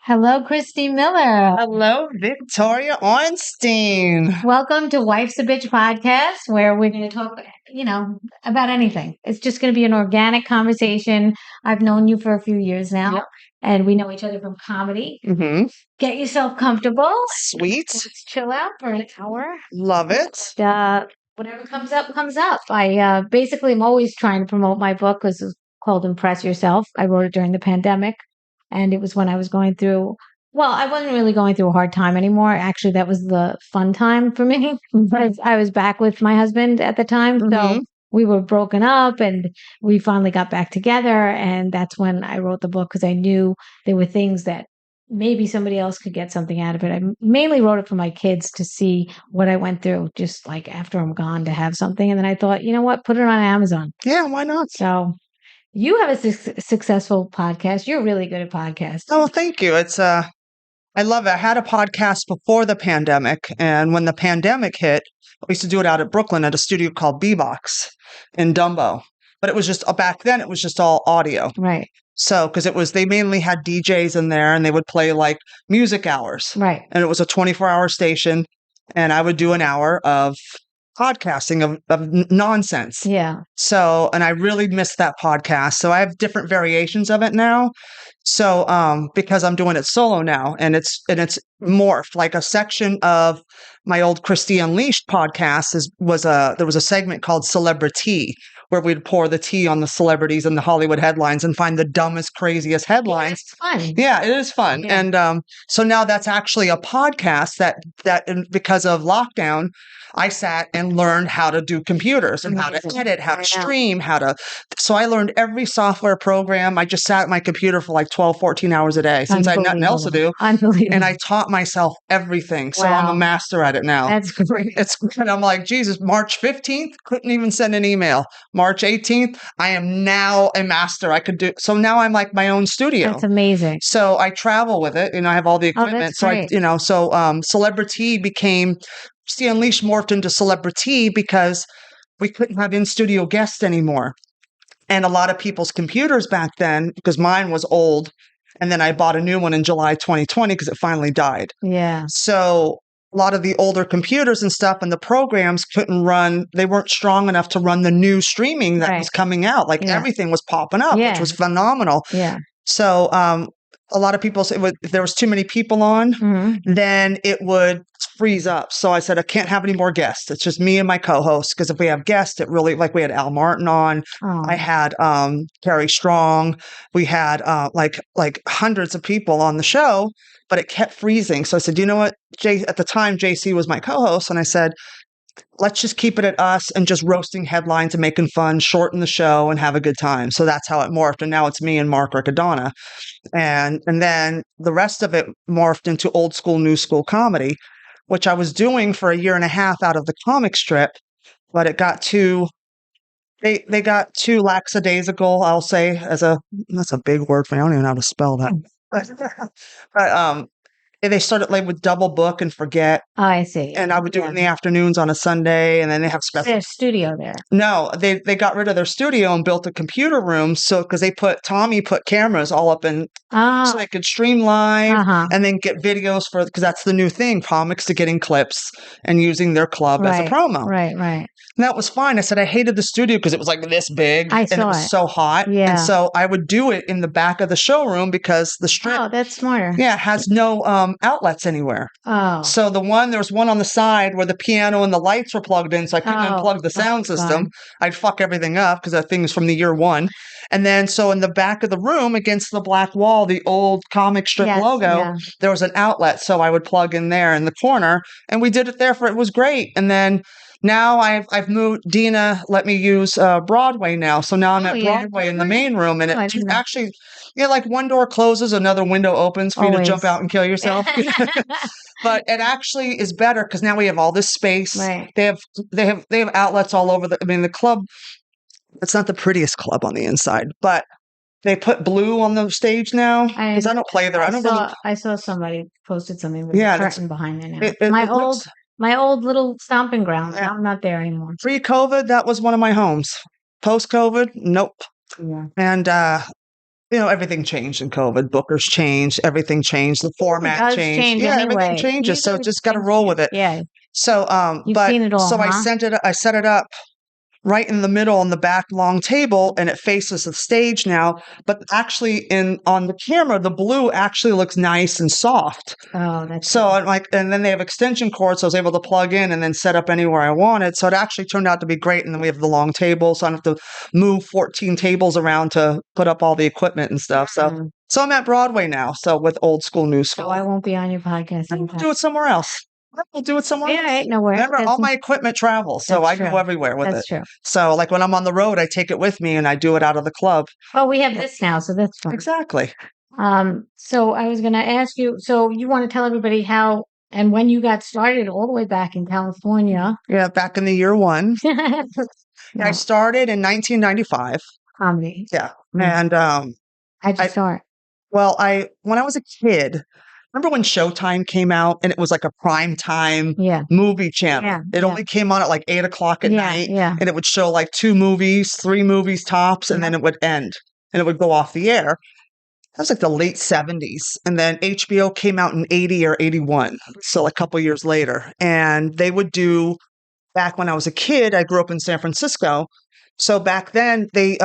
Hello, Christy Miller. Hello, Victoria Ornstein. Welcome to Wife's a Bitch podcast, where we're going to talk, about anything. It's just going to be an organic conversation. I've known you for a few years now, Yep. and we know each other from comedy. Mm-hmm. Get yourself comfortable. Sweet. Let's chill out for an hour. Love it. Whatever comes up, comes up. I basically am always trying to promote my book because it's called Impress Yourself. I wrote it during the pandemic, and it was when I was going through. Well, I wasn't really going through a hard time anymore. Actually, that was the fun time for me because I was back with my husband at the time. So Mm-hmm. we were broken up and we finally got back together. And that's when I wrote the book because I knew there were things that maybe somebody else could get something out of it. I mainly wrote it for my kids to see what I went through, just like after I'm gone to have something. And then I thought, you know what, put it on Amazon. Yeah, why not? So you have a successful podcast. You're really good at podcasts. Oh, thank you. I love it. I had a podcast before the pandemic, and when the pandemic hit, we used to do it out at Brooklyn at a studio called B-Box in Dumbo. But it was just back then, it was just all audio. Right. So, because they mainly had DJs in there and they would play like music hours. Right. And it was a 24-hour station. And I would do an hour of podcasting of nonsense. Yeah. So, and I really missed that podcast. So I have different variations of it now. So, because I'm doing it solo now and it's morphed. Like a section of my old Christy Unleashed podcast there was a segment called Celebrity, where we'd pour the tea on the celebrities and the Hollywood headlines and find the dumbest, craziest headlines. It's fun. Yeah, it is fun. Yeah. And so now that's actually a podcast because of lockdown, I sat and learned how to do computers and how to Amazing. edit, how I to know. stream, so I learned every software program. I just sat at my computer for like 12, 14 hours a day since I had nothing else to do. Unbelievable. And I taught myself everything. So I'm Wow. a master at it now. That's great. And I'm like, Jesus, March 15th, couldn't even send an email. March 18th, I am now a master. So now I'm like my own studio. That's amazing. So I travel with it and I have all the equipment. that's great. Celebrity became Christy Unleashed morphed into Celebrity because we couldn't have in-studio guests anymore. And a lot of people's computers back then, because mine was old, and then I bought a new one in July 2020 because it finally died. Yeah. So a lot of the older computers and stuff and the programs they weren't strong enough to run the new streaming that was coming out. Like everything was popping up, which was phenomenal. Yeah. So a lot of people say if there was too many people on, then it would freeze up. So I said, I can't have any more guests. It's just me and my co-host. Because if we have guests, it really, like we had Al Martin on. Oh. I had Carrie Strong. We had like hundreds of people on the show, but it kept freezing. So I said, you know what? At the time, JC was my co-host. And I said, let's just keep it at us and just roasting headlines and making fun, shorten the show and have a good time. So that's how it morphed. And now it's me and Mark Riccadonna. And then the rest of it morphed into old school, new school comedy, which I was doing for a year and a half out of the comic strip, but it got too, they got too lackadaisical, I'll say, that's a big word for me. I don't even know how to spell that. But they started like with double book and forget. Oh, I see. And I would do it in the afternoons on a Sunday, and then they have special. There's a studio there. No, they got rid of their studio and built a computer room. So because Tommy put cameras all up in, so they could stream live and then get videos because that's the new thing, comics to getting clips and using their club as a promo. Right. And that was fine. I said I hated the studio because it was like this big and it was so hot. Yeah. And so I would do it in the back of the showroom because the strip. Oh, that's smarter. Yeah, has no outlets anywhere. Oh. So there was one on the side where the piano and the lights were plugged in, so I couldn't unplug the sound system. I'd fuck everything up because that thing is from the year one. And then so in the back of the room against the black wall, the old comic strip logo, there was an outlet. So I would plug in there in the corner, and we did it there it was great. And then now I've moved. Dina let me use Broadway now, so now I'm at Broadway in the main room, and it actually, like one door closes, another window opens for you to jump out and kill yourself. But it actually is better because now we have all this space. Right. They have outlets all over the club. It's not the prettiest club on the inside, but they put blue on the stage now because I don't play there. I saw somebody posted something with a curtain behind it now. My old little stomping ground. Yeah. I'm not there anymore. Pre-COVID, that was one of my homes. Post-COVID, nope. Yeah. And everything changed in COVID. Bookers changed, everything changed, the format does changed. change Yeah, everything anyway. changes. So Usually just got to things roll change. with it. Yeah, So, you've but seen it all, so I huh? I set it up right in the middle on the back long table, and it faces the stage now. But actually, on the camera, the blue actually looks nice and soft. Oh, that's So I'm like, and then they have extension cords, so I was able to plug in and then set up anywhere I wanted. So it actually turned out to be great. And then we have the long table, so I don't have to move 14 tables around to put up all the equipment and stuff. So, Mm. so I'm at Broadway now. So with Old School New So School, I won't be on your podcast we'll anytime. do it somewhere else. We'll do it somewhere Yeah, else. right, no worries. Remember, all my equipment travels, so That's I go true. everywhere with That's it. true. So, like when I'm on the road, I take it with me and I do it out of the club. Well, we have this now, so that's fine. Exactly. So I was going to ask you, so you want to tell everybody how and when you got started all the way back in California. Yeah, back in the year one. I No, started in 1995. comedy. Yeah. Mm. And How'd you I start? well, when I was a kid, remember when Showtime came out and it was like a prime time Yeah. movie channel? Yeah, It yeah. only came on at like 8 o'clock at Yeah, night, yeah. and it would show like 2 movies, 3 movies tops, and then it would end and it would go off the air. That was like the late 70s. And then HBO came out in 80 or 81. So a couple years later. And they would do, back when I was a kid, I grew up in San Francisco. So back then, they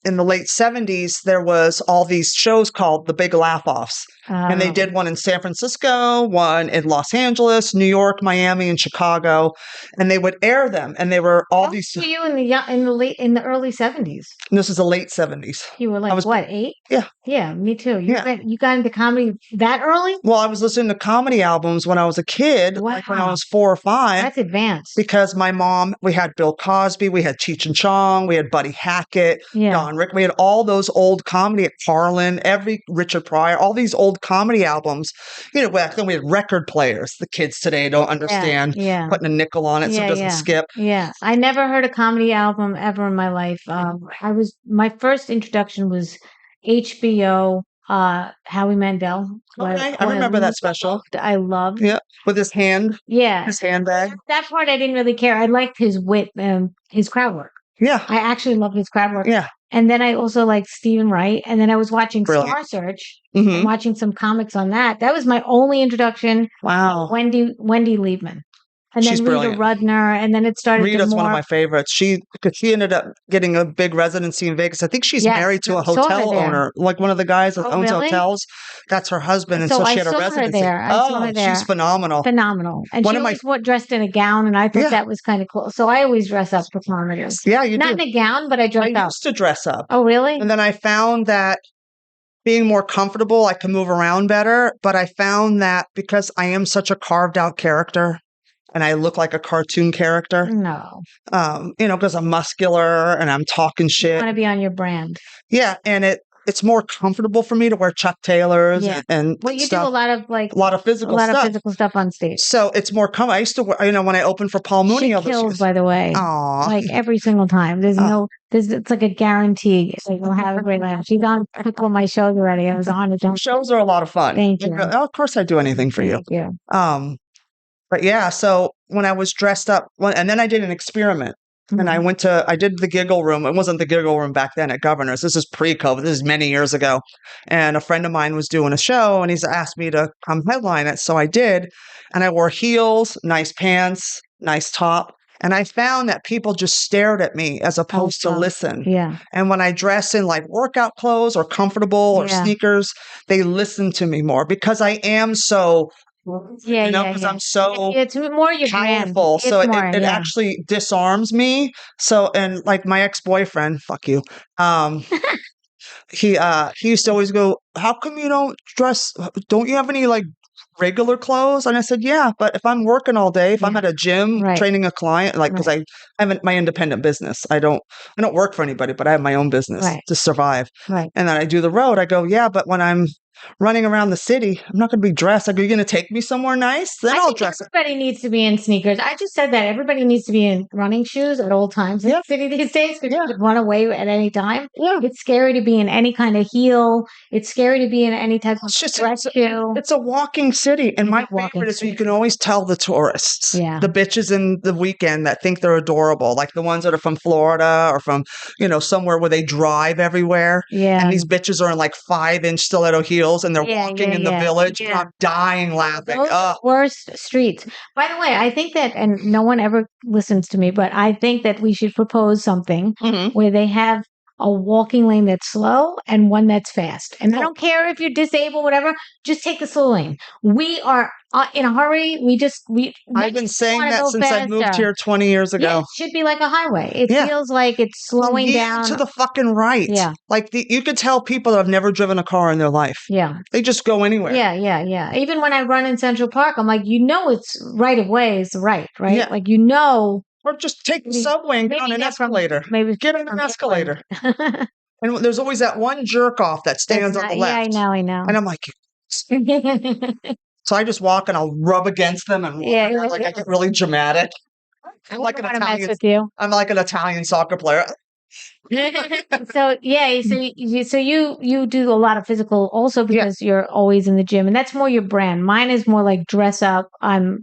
in the late 70s, there was all these shows called the Big Laugh-Offs. And they did one in San Francisco, one in Los Angeles, New York, Miami, and Chicago. And they would air them. And they were all How these. old were you in the early 70s? This is the late 70s. You were I like was- what, 8? Yeah. Yeah, me too. Yeah. You got into comedy that early? Well, I was listening to comedy albums when I was a kid, like when I Wow. was 4 or 5. That's advanced. Because my mom, we had Bill Cosby, we had Cheech and Chong, we had Buddy Hackett, Yeah. Don Rick, we had all those old comedy, Carlin, every Richard Pryor, all these old comedy albums. Back then we had record players. The kids today don't understand Yeah. putting a nickel on it so it doesn't skip. Yeah. I never heard a comedy album ever in my life. My first introduction was HBO, Howie Mandel. Okay, I remember that special. I loved. Yeah, with his Yeah. handbag. That part I didn't really care. I liked his wit, his crowd work. Yeah, I actually loved his crowd work. yeah. And then I also liked Stephen Wright. And then I was watching Brilliant. Star Search hmm and watching some comics on that. That was my only introduction. Wow. Wendy Liebman. And then She's Rita brilliant. Rudner. And then it started Rita's to one of morph. my favorites. Because she ended up getting a big residency in Vegas. I think she's Yes, married to I a saw her hotel there. owner, like one of the guys that Oh, owns really? hotels. That's her husband, and So so I she had a saw her residency. there. I saw her there. She's phenomenal. Phenomenal. And One she of my- always dressed in a gown, and I thought Yeah. that was kind of cool. So I always dress up for comedy. Yeah, you Not do. in a gown, but I I dress up. used to dress up, Oh, really? and then I found that being more comfortable, I can move around better. But I found that because I am such a carved out character, and I look like a cartoon character, No. because I'm muscular and I'm talking I shit. want to be on your brand. Yeah, and it's more comfortable for me to wear Chuck Taylors Yeah. and Well, you stuff. do a lot of A lot of physical stuff. physical stuff on stage. So it's more I used to wear, when I opened for Paul Mooney She all those kills, years. by the way. Aw. Like every single time. It's like a guarantee. It's like, we'll have a great laugh. She's on a couple of my shows already. I was on it. Shows are a lot of fun. Thank you. Of course I'd do anything for you. Thank you. But yeah, so when I was dressed up, and then I did an experiment. And I did the Giggle Room. It wasn't the Giggle Room back then at Governor's. This is pre-COVID. This is many years ago. And a friend of mine was doing a show, and he's asked me to come headline it. So I did. And I wore heels, nice pants, nice top. And I found that people just stared at me as opposed to listen. Yeah. And when I dress in like workout clothes or comfortable or Yeah. sneakers, they listen to me more because I am so, Yeah. because I'm so It's more your brand. powerful. It's So it more, yeah. actually disarms me. So, and like my ex-boyfriend, fuck you. He used to always go, "How come you don't dress? Don't you have any like regular clothes?" And I said, "Yeah, but if I'm working all day, if I'm Yeah. at a gym Right. training a client, like because I have my independent business, I don't work for anybody, but I have my own business Right. to survive. Right. And then I do the road. I go, yeah, but when I'm running around the city. I'm not going to be dressed. Like, are you going to take me somewhere nice? Then I I'll think dress up. everybody needs to be in sneakers. I just said that everybody needs to be in running shoes at all times in Yeah. the city these days because Yeah. you could run away at any time. Yeah. It's scary to be in any kind of heel. It's scary to be in any type of It's just dress shoe. it's a walking city. And It's my a walking favorite is you city. can always tell the tourists, Yeah. the bitches in the weekend that think they're adorable, like the ones that are from Florida or from, somewhere where they drive everywhere. Yeah. And these bitches are in like 5-inch stiletto heels and they're Yeah, walking yeah, in the yeah, village. yeah. I'm dying laughing. Those are the worst streets. By the way, I think that, and no one ever listens to me, but I think that we should propose something Mhm. where they have a walking lane that's slow and one that's fast. And I Oh. don't care if you're disabled, whatever, just take the slow lane. We are in a hurry. I've been saying wanna that go since I moved faster. here 20 years Yeah, ago. it should be like a highway. It Yeah. feels like it's slowing Yield down. to the fucking right. Yeah. Like you could tell people that have never driven a car in their life. Yeah. They just go anywhere. Yeah, yeah, yeah. Even when I run in Central Park, I'm like, it's right of way is right? Yeah. Like, Or just take the Maybe- subway and get on maybe an get from- escalator. maybe Get on an from escalator. England. And there's always that one jerk off that stands on the left. Yeah, I know. And I'm like, so I just walk and I'll rub against them and Yeah, like I get really dramatic. I'm like an I wanna mess Italian. with you. I'm like an Italian soccer player. So yeah, so you do a lot of physical also Yeah. because you're always in the gym, and that's more your brand. Mine is more like dress up. I'm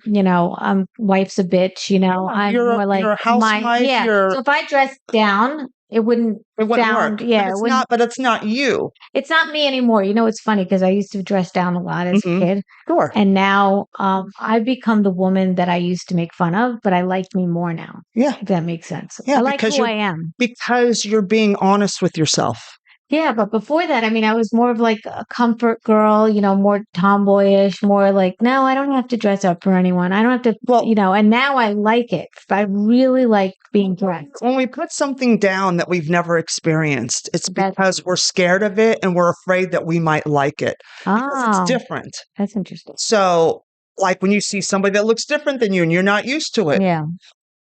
wife's a bitch. I'm You're more like a housewife. yeah. So if I dress down, it wouldn't It wouldn't sound work. yeah. But it's not you. It's not me anymore. It's funny because I used to dress down a lot as a kid. Sure. And now I've become the woman that I used to make fun of, but I like me more now. Yeah. If that makes sense. Yeah, I like because who I am. Because you're being honest with yourself. Yeah, but before that, I was more of like a comfort girl, more tomboyish, more like, no, I don't have to dress up for anyone. I don't have to, and now I like it. I really like being dressed. When we put something down that we've never experienced, it's because we're scared of it and we're afraid that we might like it. Because Oh, it's different. that's interesting. So, like when you see somebody that looks different than you and you're not used to it, Yeah.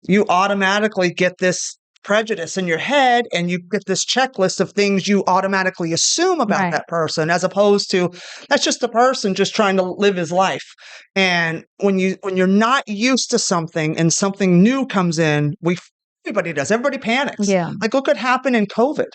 you automatically get this prejudice in your head and you get this checklist of things you automatically assume about Right. that person, as opposed to that's just a person just trying to live his life. And when you're not used to something and something new comes in, everybody does. Everybody panics. Yeah. Like look what happened in COVID.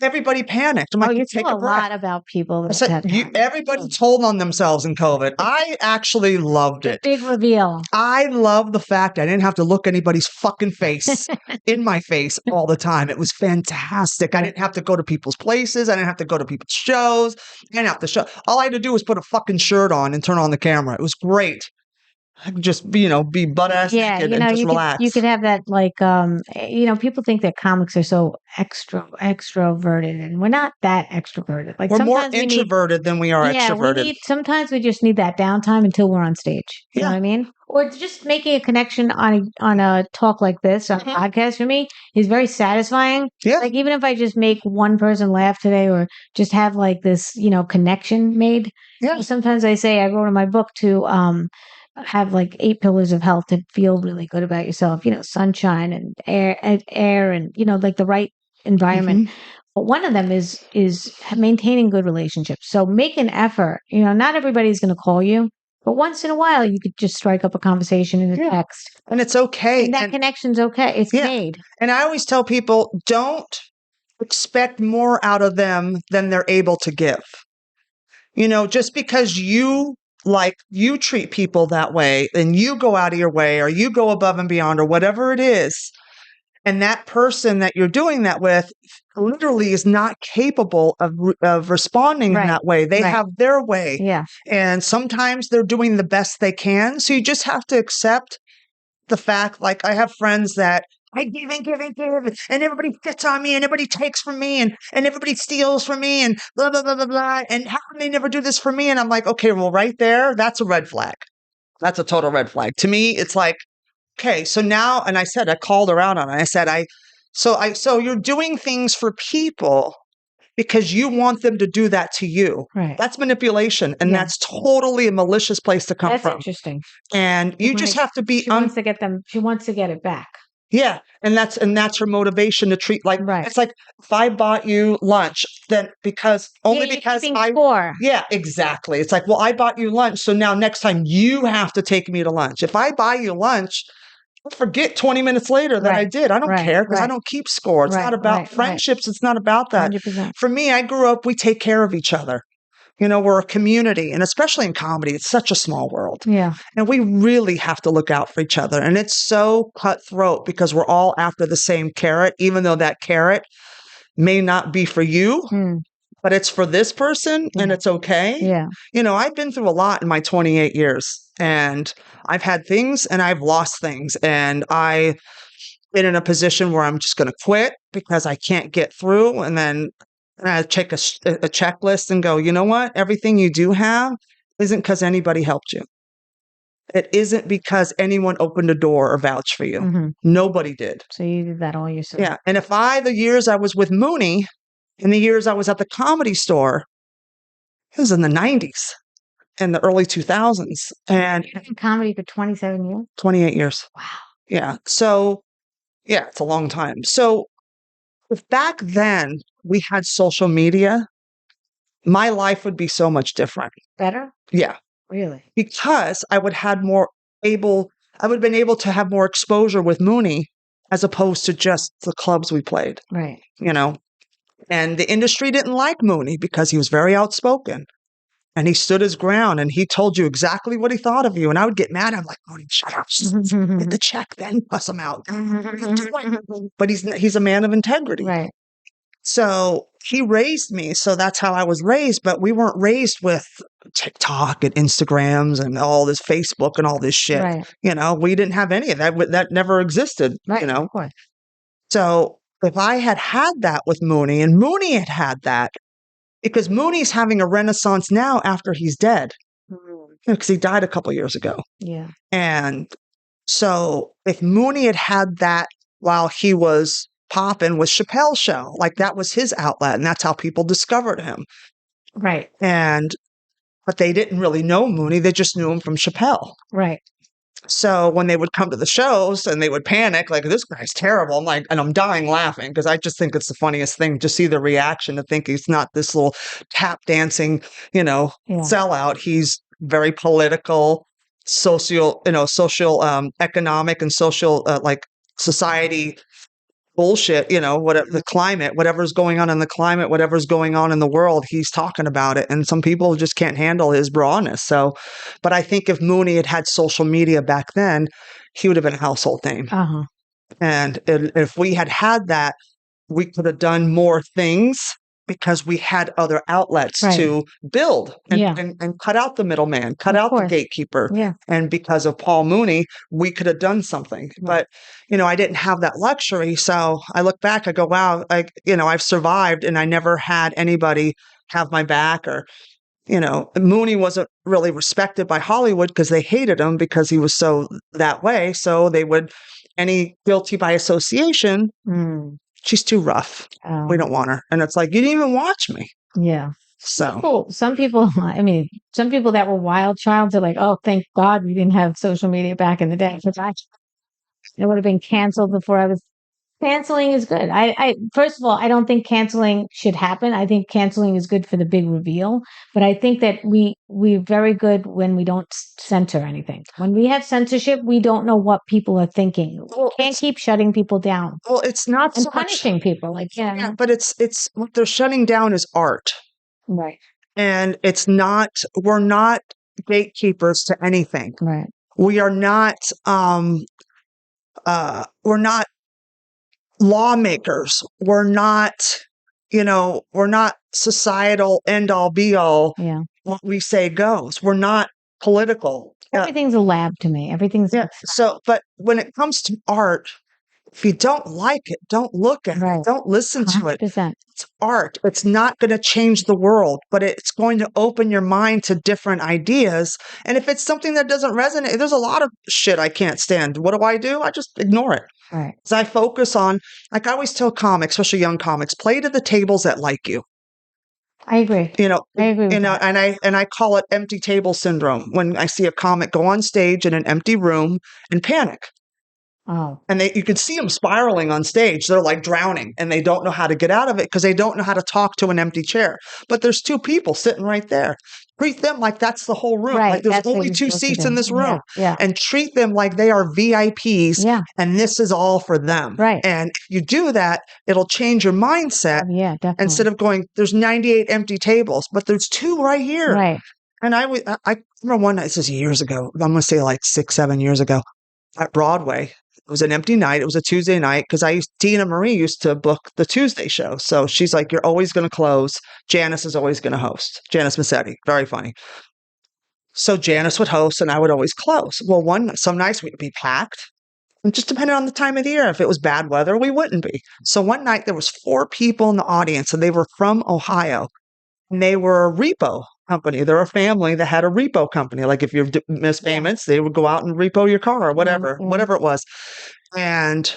Everybody panicked. I'm like, You take saw a a breath. lot about people I that said, happened. everybody told on themselves in COVID. I actually loved it. Big reveal. I love the fact I didn't have to look anybody's fucking face in my face all the time. It was fantastic. I didn't have to go to people's places. I didn't have to go to people's shows. I didn't have to show. All I had to do was put a fucking shirt on and turn on the camera. It was great. I could just be butt ass naked and just relax. You could have that people think that comics are so extroverted, and we're not that extroverted. Like We're more sometimes introverted than we are extroverted. Sometimes we just need that downtime until we're on stage. You know what I mean? Or just making a connection on a talk like this, on a podcast for me is very satisfying. Yeah. Like even if I just make one person laugh today or just have like this, connection made. Yeah. Sometimes I say I wrote in my book to have like 8 pillars of health to feel really good about yourself, sunshine and air and, like the right environment. But one of them is maintaining good relationships. So make an effort, not everybody's going to call you, but once in a while you could just strike up a conversation in a text. And it's okay. And that connection's okay. It's made. And I always tell people, don't expect more out of them than they're able to give. Just because you treat people that way and you go out of your way or you go above and beyond or whatever it is, and that person that you're doing that with literally is not capable of responding in that way. They have their way. Yeah. And sometimes they're doing the best they can. So you just have to accept the fact, like I have friends that I give and give and give, and everybody fits on me, and everybody takes from me, and everybody steals from me, and blah, blah, blah, blah, blah. And how can they never do this for me? And I'm like, okay, well, right there, that's a red flag. That's a total red flag. To me, it's like, okay, so now, and I called her out on it. I said, so you're doing things for people because you want them to do that to you. Right. That's manipulation, and that's totally a malicious place to come from. That's interesting. And you just have to be. She wants to get it back. Yeah. And that's her motivation to treat like, Right. it's like, if I bought you lunch, then only you're because keeping score. yeah, exactly. It's like, well, I bought you lunch. So now next time you have to take me to lunch. If I buy you lunch, I'll forget 20 minutes later that I Right. did. I don't Right. care because I Right. don't keep score. It's Right. not about Right. friendships. It's not about that. 100%. For me, I grew up, we take care of each other. We're a community, and especially in comedy, it's such a small world. Yeah. And we really have to look out for each other. And it's so cutthroat because we're all after the same carrot, even though that carrot may not be for you, Mm. but it's for this person and Yeah. it's okay. Yeah. I've been through a lot in my 28 years, and I've had things and I've lost things. And I've been in a position where I'm just going to quit because I can't get through. And then I check a checklist and go, you know what? Everything you do have isn't because anybody helped you. It isn't because anyone opened a door or vouched for you. Mhm. Nobody did. So you did that all yourself. Yeah. And the years I was with Mooney and the years I was at the Comedy Store, it was in the 90s and the early 2000s and You've been in comedy for 27 years? 28 years. Wow. Yeah. So, yeah, it's a long time. So, if back then we had social media, my life would be so much different. Better? Yeah. Really? Because I would have been able to have more exposure with Mooney as opposed to just the clubs we played, Right. And the industry didn't like Mooney because he was very outspoken and he stood his ground and he told you exactly what he thought of you. And I would get mad. I'm like, Mooney, shut up. Just get the check, then bust him out. But he's a man of integrity. Right. So he raised me. So that's how I was raised. But we weren't raised with TikTok and Instagrams and all this Facebook and all this shit. Right. We didn't have any of that. That never existed, Right. Of course. So if I had that with Mooney and Mooney had that, because Mooney's having a renaissance now after he's dead, because he died a couple years ago. Yeah. And so if Mooney had that while he was popping with Chappelle's show, like that was his outlet and that's how people discovered him. Right. But they didn't really know Mooney. They just knew him from Chappelle. Right. So when they would come to the shows and they would panic, like, this guy's terrible. I'm like, and I'm dying laughing because I just think it's the funniest thing to see the reaction to think he's not this little tap dancing, sellout. He's very political, social, economic and social, like society bullshit, whatever the climate, whatever's going on in the climate, whatever's going on in the world, he's talking about it. And some people just can't handle his rawness. So, but I think if Mooney had social media back then, he would have been a household name. Uh-huh. And if we had that, we could have done more things because we had other outlets to build and cut out the middleman, cut out the gatekeeper. Yeah. And because of Paul Mooney, we could have done something. But, I didn't have that luxury. So I look back, I go, wow, I've survived and I never had anybody have my back or, Mooney wasn't really respected by Hollywood because they hated him because he was so that way. So they would, any guilty by association, she's too rough. We don't want her. And it's like, you didn't even watch me. Yeah. So some people that were wild childs are like, oh, thank God we didn't have social media back in the day. Because I would have been canceled before I was. Canceling is good. I first of all, I don't think canceling should happen. I think canceling is good for the big reveal. But I think that we're very good when we don't censor anything. When we have censorship, we don't know what people are thinking. We can't keep shutting people down. Well, it's not and so punishing much, people. Yeah, but it's what they're shutting down is art. Right. And we're not gatekeepers to anything. Right. We are not we're not lawmakers. We're not societal end all be all. Yeah. What we say goes. We're not political. Everything's a lab to me. Everything's So, but when it comes to art, if you don't like it, don't look at it. Don't listen to it. 100%. It's art. It's not going to change the world, but it's going to open your mind to different ideas. And if it's something that doesn't resonate, there's a lot of shit I can't stand. What do? I just ignore it. Right. So I focus on, like I always tell comics, especially young comics, play to the tables that like you. I agree. I agree with that. And I call it empty table syndrome when I see a comic go on stage in an empty room and panic. Oh, And you could see them spiraling on stage. They're like drowning and they don't know how to get out of it because they don't know how to talk to an empty chair. But there's two people sitting right there. Treat them like that's the whole room. right. Like there's That's what only you're two supposed to seats do. in this Yeah. room. Yeah. And treat them like they are VIPs Yeah. and this is all for them. Right. And if you do that, it'll change your mindset. Yeah, definitely. Instead of going, there's 98 empty tables, but there's two right here. Right. And I remember one night, this is years ago, I'm going to say like 6, 7 years ago at Broadway. It was an empty night. It was a Tuesday night because Tina Marie used to book the Tuesday show. So she's like, you're always going to close. Janice is always going to host. Janice Massetti, very funny. So Janice would host and I would always close. Well, some nights we'd be packed. And just depending on the time of the year, if it was bad weather, we wouldn't be. So one night there was 4 people in the audience and they were from Ohio. And they were a repo company. They're a family that had a repo company. Like if you miss payments, they would go out and repo your car or whatever it was. And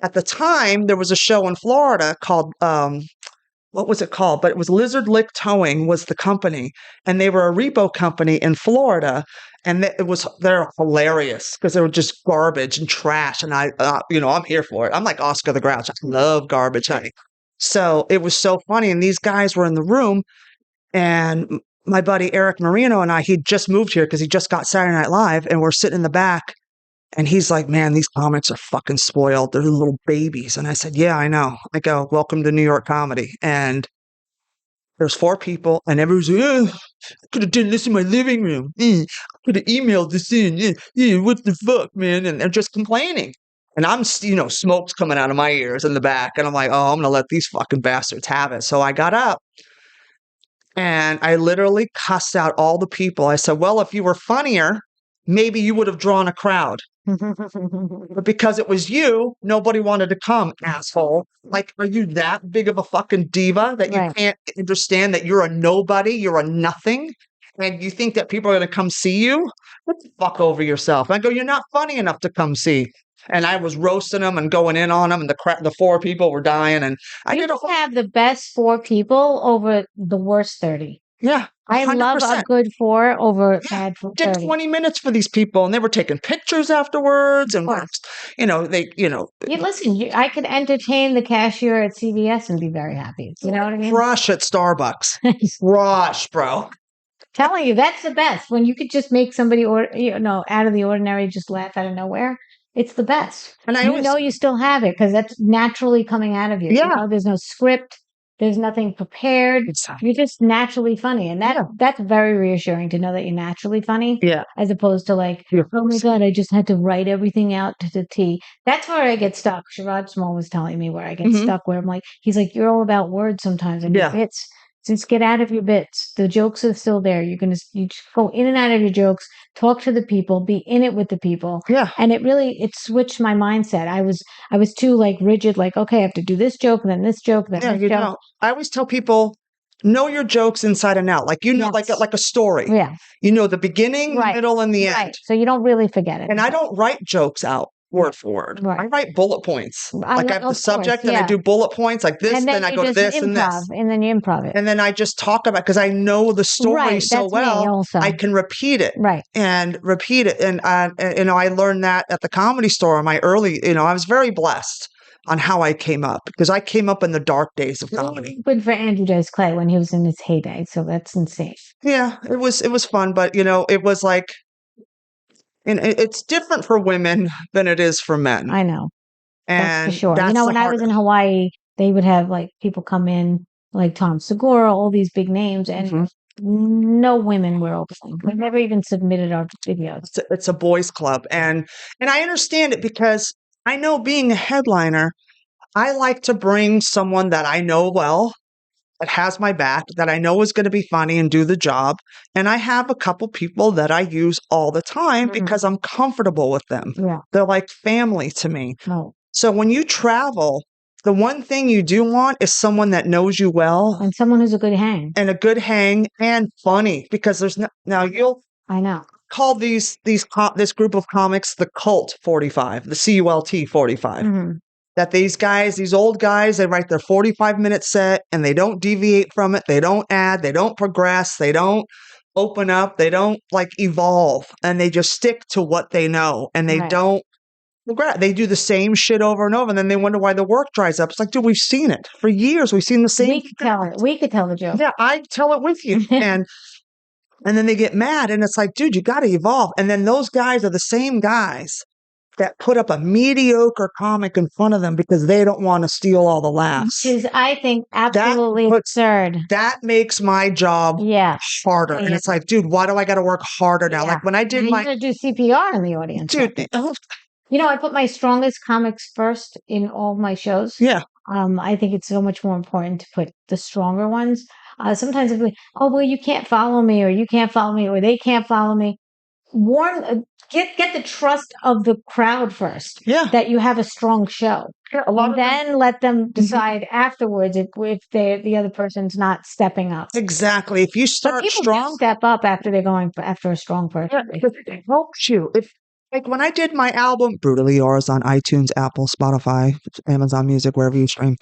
at the time, there was a show in Florida called, what was it called? But it was Lizard Lick Towing was the company. And they were a repo company in Florida. And they're hilarious because they were just garbage and trash. And I'm here for it. I'm like Oscar the Grouch. I love garbage, honey. So it was so funny. And these guys were in the room. And my buddy Eric Marino and he'd just moved here because he just got Saturday Night Live and we're sitting in the back and he's like, man, these comics are fucking spoiled. They're little babies. And I said, yeah, I know. I go, welcome to New York comedy. And there's 4 people and everyone's like, I could have done this in my living room. I could have emailed this in. What the fuck, man? And they're just complaining. And I'm, smoke's coming out of my ears in the back. And I'm like, oh, I'm going to let these fucking bastards have it. So I got up. And I literally cussed out all the people. I said, well, if you were funnier, maybe you would have drawn a crowd. But because it was you, nobody wanted to come, asshole. Like, are you that big of a fucking diva that you can't understand that you're a nobody, you're a nothing, and you think that people are going to come see you? Get the fuck over yourself. I go, you're not funny enough to come see. And I was roasting them and going in on them, and the 4 people were dying. And I did have the best 4 people over the worst 30. Yeah. 100%. I love a good 4 over bad 30. Did 20 minutes for these people, and they were taking pictures afterwards. And listen, I could entertain the cashier at CVS and be very happy. You know what I mean? Crush at Starbucks. Crush, bro. Telling you, that's the best. When you could just make somebody out of the ordinary, just laugh out of nowhere. It's the best. And you still have it because that's naturally coming out of you. Yeah. There's no script. There's nothing prepared. Exactly. You're just naturally funny. And that's very reassuring to know that you're naturally funny. Yeah. As opposed to like, oh my God, I just had to write everything out to the T. That's where I get stuck. Sherrod Small was telling me where I get stuck, where I'm like, he's like, you're all about words sometimes and your bits. Just get out of your bits. The jokes are still there. You just go in and out of your jokes, talk to the people, be in it with the people. Yeah. And it switched my mindset. I was too like rigid, like, okay, I have to do this joke, and then this joke, then this joke. I always tell people, know your jokes inside and out. Like, like a story. Yeah. You know the beginning, the middle, and the end. So you don't really forget it. And I don't write jokes out word for word. Right. I write bullet points. Like I have the subject and I do bullet points like this, and then I go to this and this. And then you improv it. And then I just talk about, because I know the story so well, I can repeat it. Right. And repeat it. And, I learned that at the Comedy Store in my early, I was very blessed on how I came up, because I came up in the dark days of comedy. Good for Andrew Dice Clay when he was in his heyday. So that's insane. Yeah, it was fun, but it was like, and it's different for women than it is for men. I know. And that's for sure. When I was in Hawaii, they would have like people come in like Tom Segura, all these big names, and no women were opening. We never even submitted our videos. It's a boys' club, and I understand it, because I know, being a headliner, I like to bring someone that I know well, that has my back, that I know is going to be funny and do the job. And I have a couple people that I use all the time because I'm comfortable with them. Yeah. They're like family to me. Oh. So when you travel, the one thing you do want is someone that knows you well. And someone who's a good hang. And a good hang and funny, because there's I know. Call this group of comics the Cult 45, the CULT 45. That these guys, these old guys, they write their 45-minute set and they don't deviate from it. They don't add, they don't progress, they don't open up, they don't like evolve, and they just stick to what they know, and they don't They do the same shit over and over, and then they wonder why the work dries up. It's like, dude, we've seen it for years. We've seen the same. We could tell it. We could tell the joke. Yeah, I tell it with you, and then they get mad, and it's like, dude, you got to evolve. And then those guys are the same guys that put up a mediocre comic in front of them because they don't want to steal all the laughs. Which is, I think, absolutely absurd. That makes my job harder. And it's like, dude, why do I got to work harder now? Like when I did you're going to do CPR in the audience. Dude, you know, I put my strongest comics first in all my shows. Yeah. I think it's so much more important to put the stronger ones. Sometimes if well, you can't follow me, or you can't follow me, or they can't follow me. Get the trust of the crowd first. Yeah. That you have a strong show. Yeah, then let them decide afterwards if the other person's not stepping up. Exactly. If you start people strong, do step up after they're going after a strong person. It helps you. Like when I did my album, Brutally Yours, on iTunes, Apple, Spotify, Amazon Music, wherever you stream.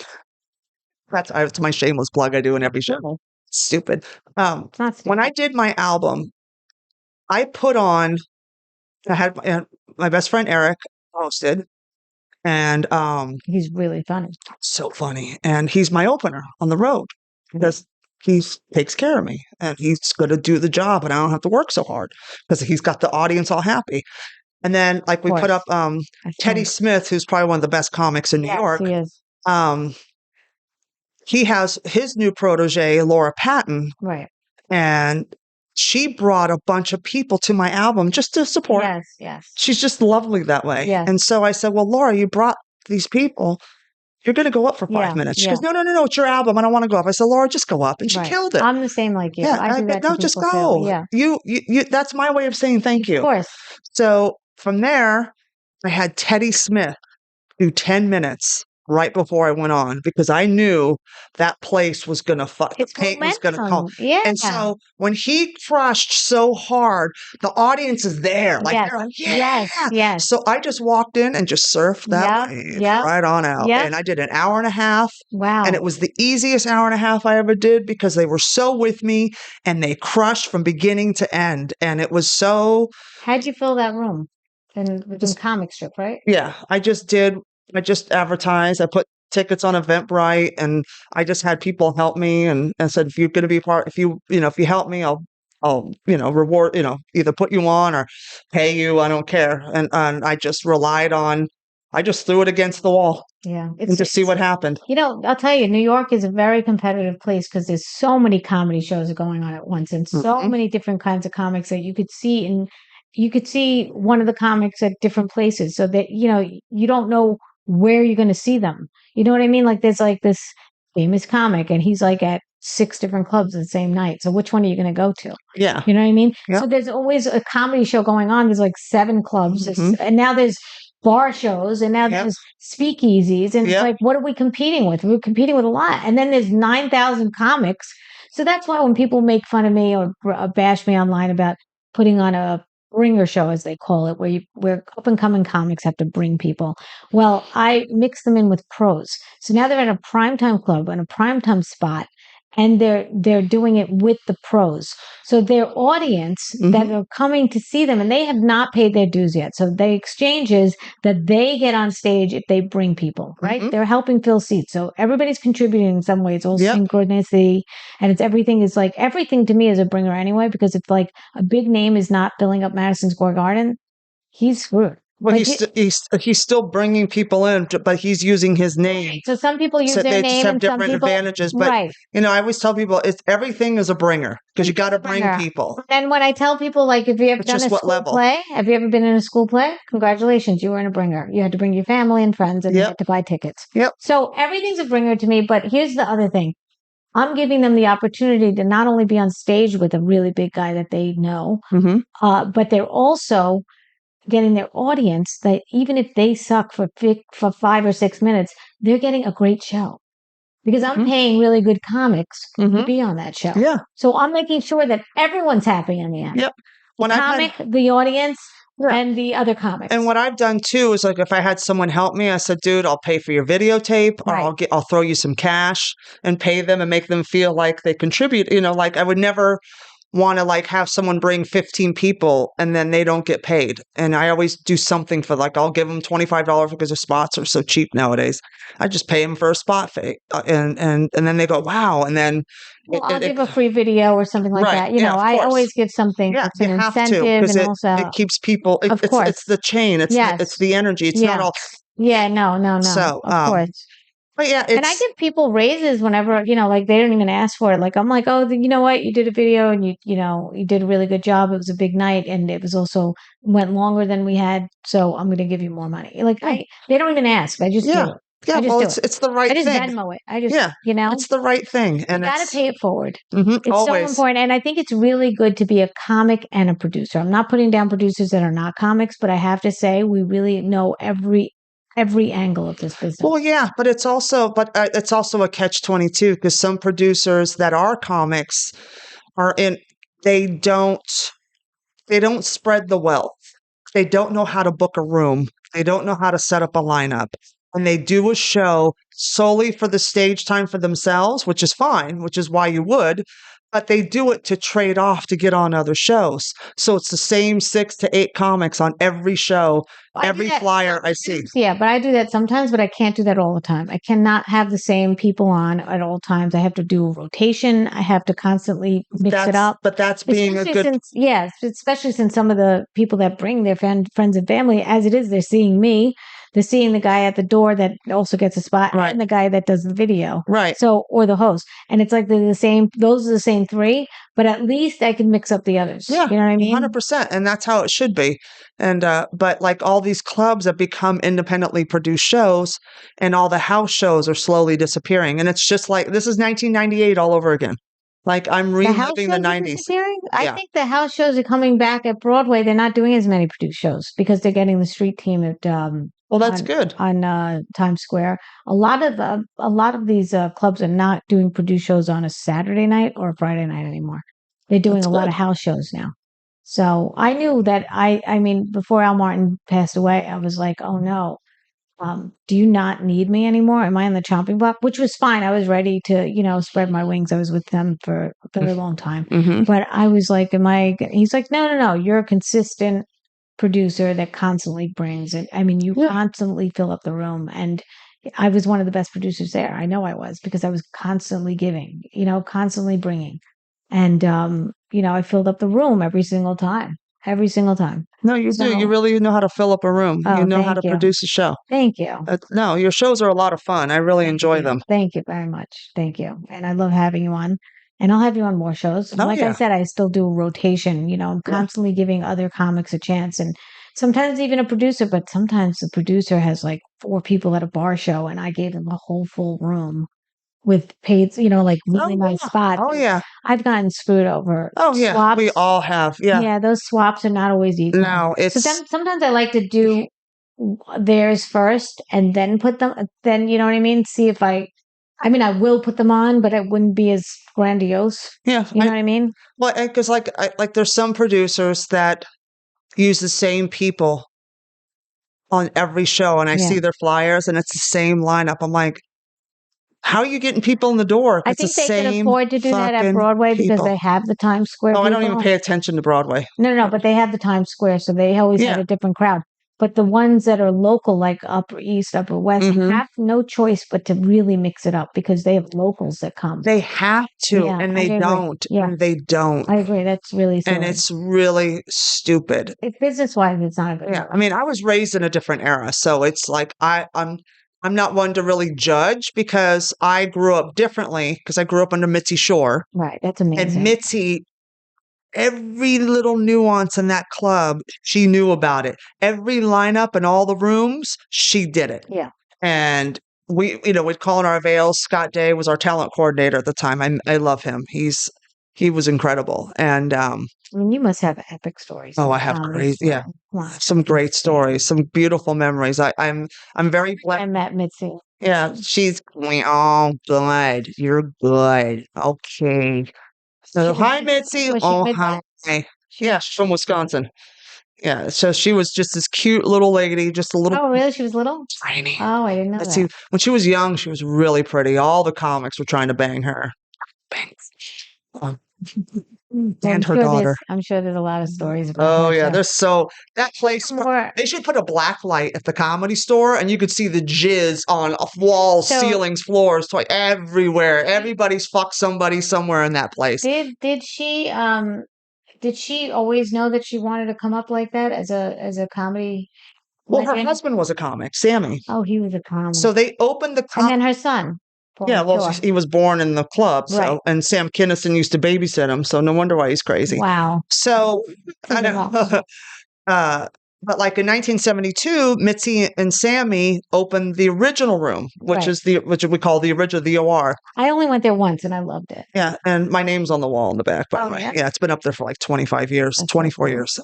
That's my shameless plug I do in every show. Stupid. It's not stupid. When I did my album, I had my best friend Eric hosted, and he's really funny. So funny. And he's my opener on the road because he takes care of me, and he's going to do the job, and I don't have to work so hard because he's got the audience all happy. And then, like, we put up Teddy Smith, who's probably one of the best comics in New York. He is. He has his new protege, Laura Patton. Right. And she brought a bunch of people to my album just to support. Yes. She's just lovely that way. Yes. And so I said, well, Laura, you brought these people. You're going to go up for 5 minutes. She goes, no, it's your album. I don't want to go up. I said, Laura, just go up. And she killed it. I'm the same like you. Yeah, I do that to just people go. too. Yeah. You, that's my way of saying thank you. Of course. So from there, I had Teddy Smith do 10 minutes right before I went on because I knew that place was going to fuck. The paint was going to come. Yeah. And so when he crushed so hard, the audience is there. Like, they're like, yes. So I just walked in and just surfed that wave right on out. And I did an hour and a half. Wow. And it was the easiest hour and a half I ever did because they were so with me and they crushed from beginning to end. And it was so. How'd you fill that room? And with the comic strip, right? Yeah. I just advertised. I put tickets on Eventbrite, and I just had people help me and said, if you're going to be if you help me, I'll reward, either put you on or pay you. I don't care. And I just I just threw it against the wall. Yeah. And just see what happened. I'll tell you, New York is a very competitive place because there's so many comedy shows going on at once and so many different kinds of comics that you could see you could see one of the comics at different places so that, you don't know where you're going to see them. You know what I mean? Like there's like this famous comic and he's like at 6 different clubs the same night. So which one are you going to go to? Yeah. You know what I mean? Yeah. So there's always a comedy show going on. There's like 7 clubs and now there's bar shows and now there's speakeasies. And it's like, what are we competing with? We're competing with a lot. And then there's 9,000 comics. So that's why when people make fun of me or bash me online about putting on a bringer show, as they call it, where up and coming comics have to bring people. Well, I mix them in with pros. So now they're at a primetime club and a primetime spot, and they're doing it with the pros. So their audience that are coming to see them, and they have not paid their dues yet. So the exchange is that they get on stage if they bring people, right? They're helping fill seats. So everybody's contributing in some way. It's all synchronicity, and it's everything to me is a bringer anyway, because if like a big name is not filling up Madison Square Garden, he's screwed. Well, he's still bringing people in, but he's using his name. So some people use their name, they just have and different some people, advantages. But I always tell people everything is a bringer because you got to bring people. And when I tell people, like, if you ever done a school play, have you ever been in a school play? Congratulations, you were in a bringer. You had to bring your family and friends, and you had to buy tickets. Yep. So everything's a bringer to me. But here's the other thing: I'm giving them the opportunity to not only be on stage with a really big guy that they know, but they're also getting their audience that even if they suck for 5 or 6 minutes, they're getting a great show because I'm paying really good comics to be on that show. Yeah. So I'm making sure that everyone's happy in the end. Yep. The audience, and the other comics. And what I've done too is like if I had someone help me, I said, dude, I'll pay for your videotape, or I'll throw you some cash and pay them and make them feel like they contribute. Like I would never want to like have someone bring 15 people and then they don't get paid. And I always do something for like, I'll give them $25 because their spots are so cheap nowadays. I just pay them for a spot fee. And then they go, wow. And then Well, I'll give a free video or something like Right, that. You yeah, know, of I course. always give something yeah, that's you an have to incentive because and it also, keeps people, of it's course. the chain. It's Yes. the energy. It's not Yeah. all. Yeah, no, So, of course. but yeah, And I give people raises whenever, you know, like they don't even ask for it. Like I'm like, oh, you know what? You did a video and you know, you did a really good job. It was a big night and it was also went longer than we had. So I'm going to give you more money. Like they don't even ask. I just do yeah. it. Yeah, I just well, do it. it's the right I just thing. Venmo it. I just, Yeah, you know, it's the right thing. you And got to it's pay it forward. mhm, It's so always. important. And I think it's really good to be a comic and a producer. I'm not putting down producers that are not comics, but I have to say we really know every angle of this business. Well, yeah, but it's also a catch-22 because some producers that are comics are in they don't spread the wealth. They don't know how to book a room. They don't know how to set up a lineup. And they do a show solely for the stage time for themselves, which is fine, which is why you would, but they do it to trade off to get on other shows. So it's the same 6 to 8 comics on every show, I do every that flyer I see. Yeah, but I do that sometimes, but I can't do that all the time. I cannot have the same people on at all times. I have to do a rotation. I have to constantly mix it up. But that's being a Especially good. since, yes, especially since some of the people that bring their friends and family, as it is, they're seeing me. They're seeing the guy at the door that also gets a spot Right. and the guy that does the video. Right. So, or the host. And it's like they're the same, those are the same three, but at least I can mix up the others. Yeah, You know what I mean? 100%. And that's how it should be. And, but like all these clubs have become independently produced shows and all the house shows are slowly disappearing. And it's just like, this is 1998 all over again. Like I'm The house reliving shows the are 90s. disappearing? I Yeah. think the house shows are coming back at Broadway. They're not doing as many produced shows because they're getting the street team at Well, that's good. on Times Square. A lot of these clubs are not doing produced shows on a Saturday night or a Friday night anymore. They're doing That's a lot good. of house shows now. So I knew that I mean, before Al Martin passed away, I was like, oh no, do you not need me anymore? Am I on the chopping block? Which was fine. I was ready to, you know, spread my wings. I was with them for a very long time. Mm-hmm. But I was like, he's like, no. You're a consistent producer that constantly brings it. I mean, you Yeah. constantly fill up the room. And I was one of the best producers there. I know I was because I was constantly giving, you know, constantly bringing. And, you know, I filled up the room every single time. Every single time. No, you do. You So, really know how to fill up a room. You oh, know how thank to you. produce a show. Thank you. No, your shows are a lot of fun. I really Thank enjoy you. them. Thank you very much. Thank you. And I love having you on. And I'll have you on more shows. And Oh, like I yeah. said, I still do a rotation. You know, I'm Yeah. constantly giving other comics a chance. And sometimes even a producer, but sometimes the producer has like 4 people at a bar show and I gave them a whole full room with paid, you know, like really nice yeah. spots. Oh, yeah. I've gotten screwed over. Oh, yeah. Swaps. We all have. Yeah. Yeah, those swaps are not always equal. No, So it's. then sometimes I like to do theirs first and then put them, then, you know what I mean? See if I mean, I will put them on, but it wouldn't be as grandiose. Yeah. You know what I mean? Well, because like there's some producers that use the same people on every show, and I Yeah. see their flyers, and it's the same lineup. I'm like, how are you getting people in the door? I It's the think they can same afford to do that at fucking Broadway because people. they have the Times Square Oh, I don't even people. pay attention to Broadway. No, but they have the Times Square, so they always have Yeah. a different crowd. But the ones that are local, like Upper East, Upper West, Mhm. have no choice but to really mix it up because they have locals that come. They have to, Yeah, and I they agree. don't. Yeah. And they don't. I agree. That's really silly. And it's really stupid. Business-wise, it's not a good Yeah. I mean, I was raised in a different era, so it's like I'm not one to really judge because I grew up differently because I grew up under Mitzi Shore. Right. That's amazing. And Mitzi, every little nuance in that club, she knew about it. Every lineup and all the rooms, she did it. Yeah. And we'd call in our avails. Scott Day was our talent coordinator at the time. I love him. He was incredible. And I mean, you must have epic stories. I have crazy, yeah, some great stories, some beautiful memories. I'm very I blessed. met Mitzi. Yeah, she's going, oh, good. You're good. Okay. So, hi, Mitzi. Was she Oh, Midwest? hi. Yeah, she's from Wisconsin. Yeah, so she was just this cute little lady, just a little Oh, really? She was little? tiny. Oh, I didn't know Mitzi, that. when she was young, she was really pretty. All the comics were trying to bang her. Bang. and her daughter. I'm sure there's a lot of stories about Oh that yeah, show. there's so that place. More They should put a black light at the Comedy Store, and you could see the jizz on walls, so ceilings, floors, everywhere. Everybody's fucked somebody somewhere in that place. did she always know that she wanted to come up like that as a comedy Well, her legend? husband was a comic, Sammy. Oh, he was a comic. So they opened the And then her son, Yeah, Paul well, Shore. he was born in the club, Right. so and Sam Kinison used to babysit him, so no wonder why he's crazy. Wow. So I He's a know. lot. But like in 1972, Mitzi and Sammy opened the original room, which Right. is which we call the original, the OR. I only went there once and I loved it. Yeah, and my name's on the wall in the back, by Oh, the way. yeah? Yeah, it's been up there for like 25 years, That's so 24 cool. years.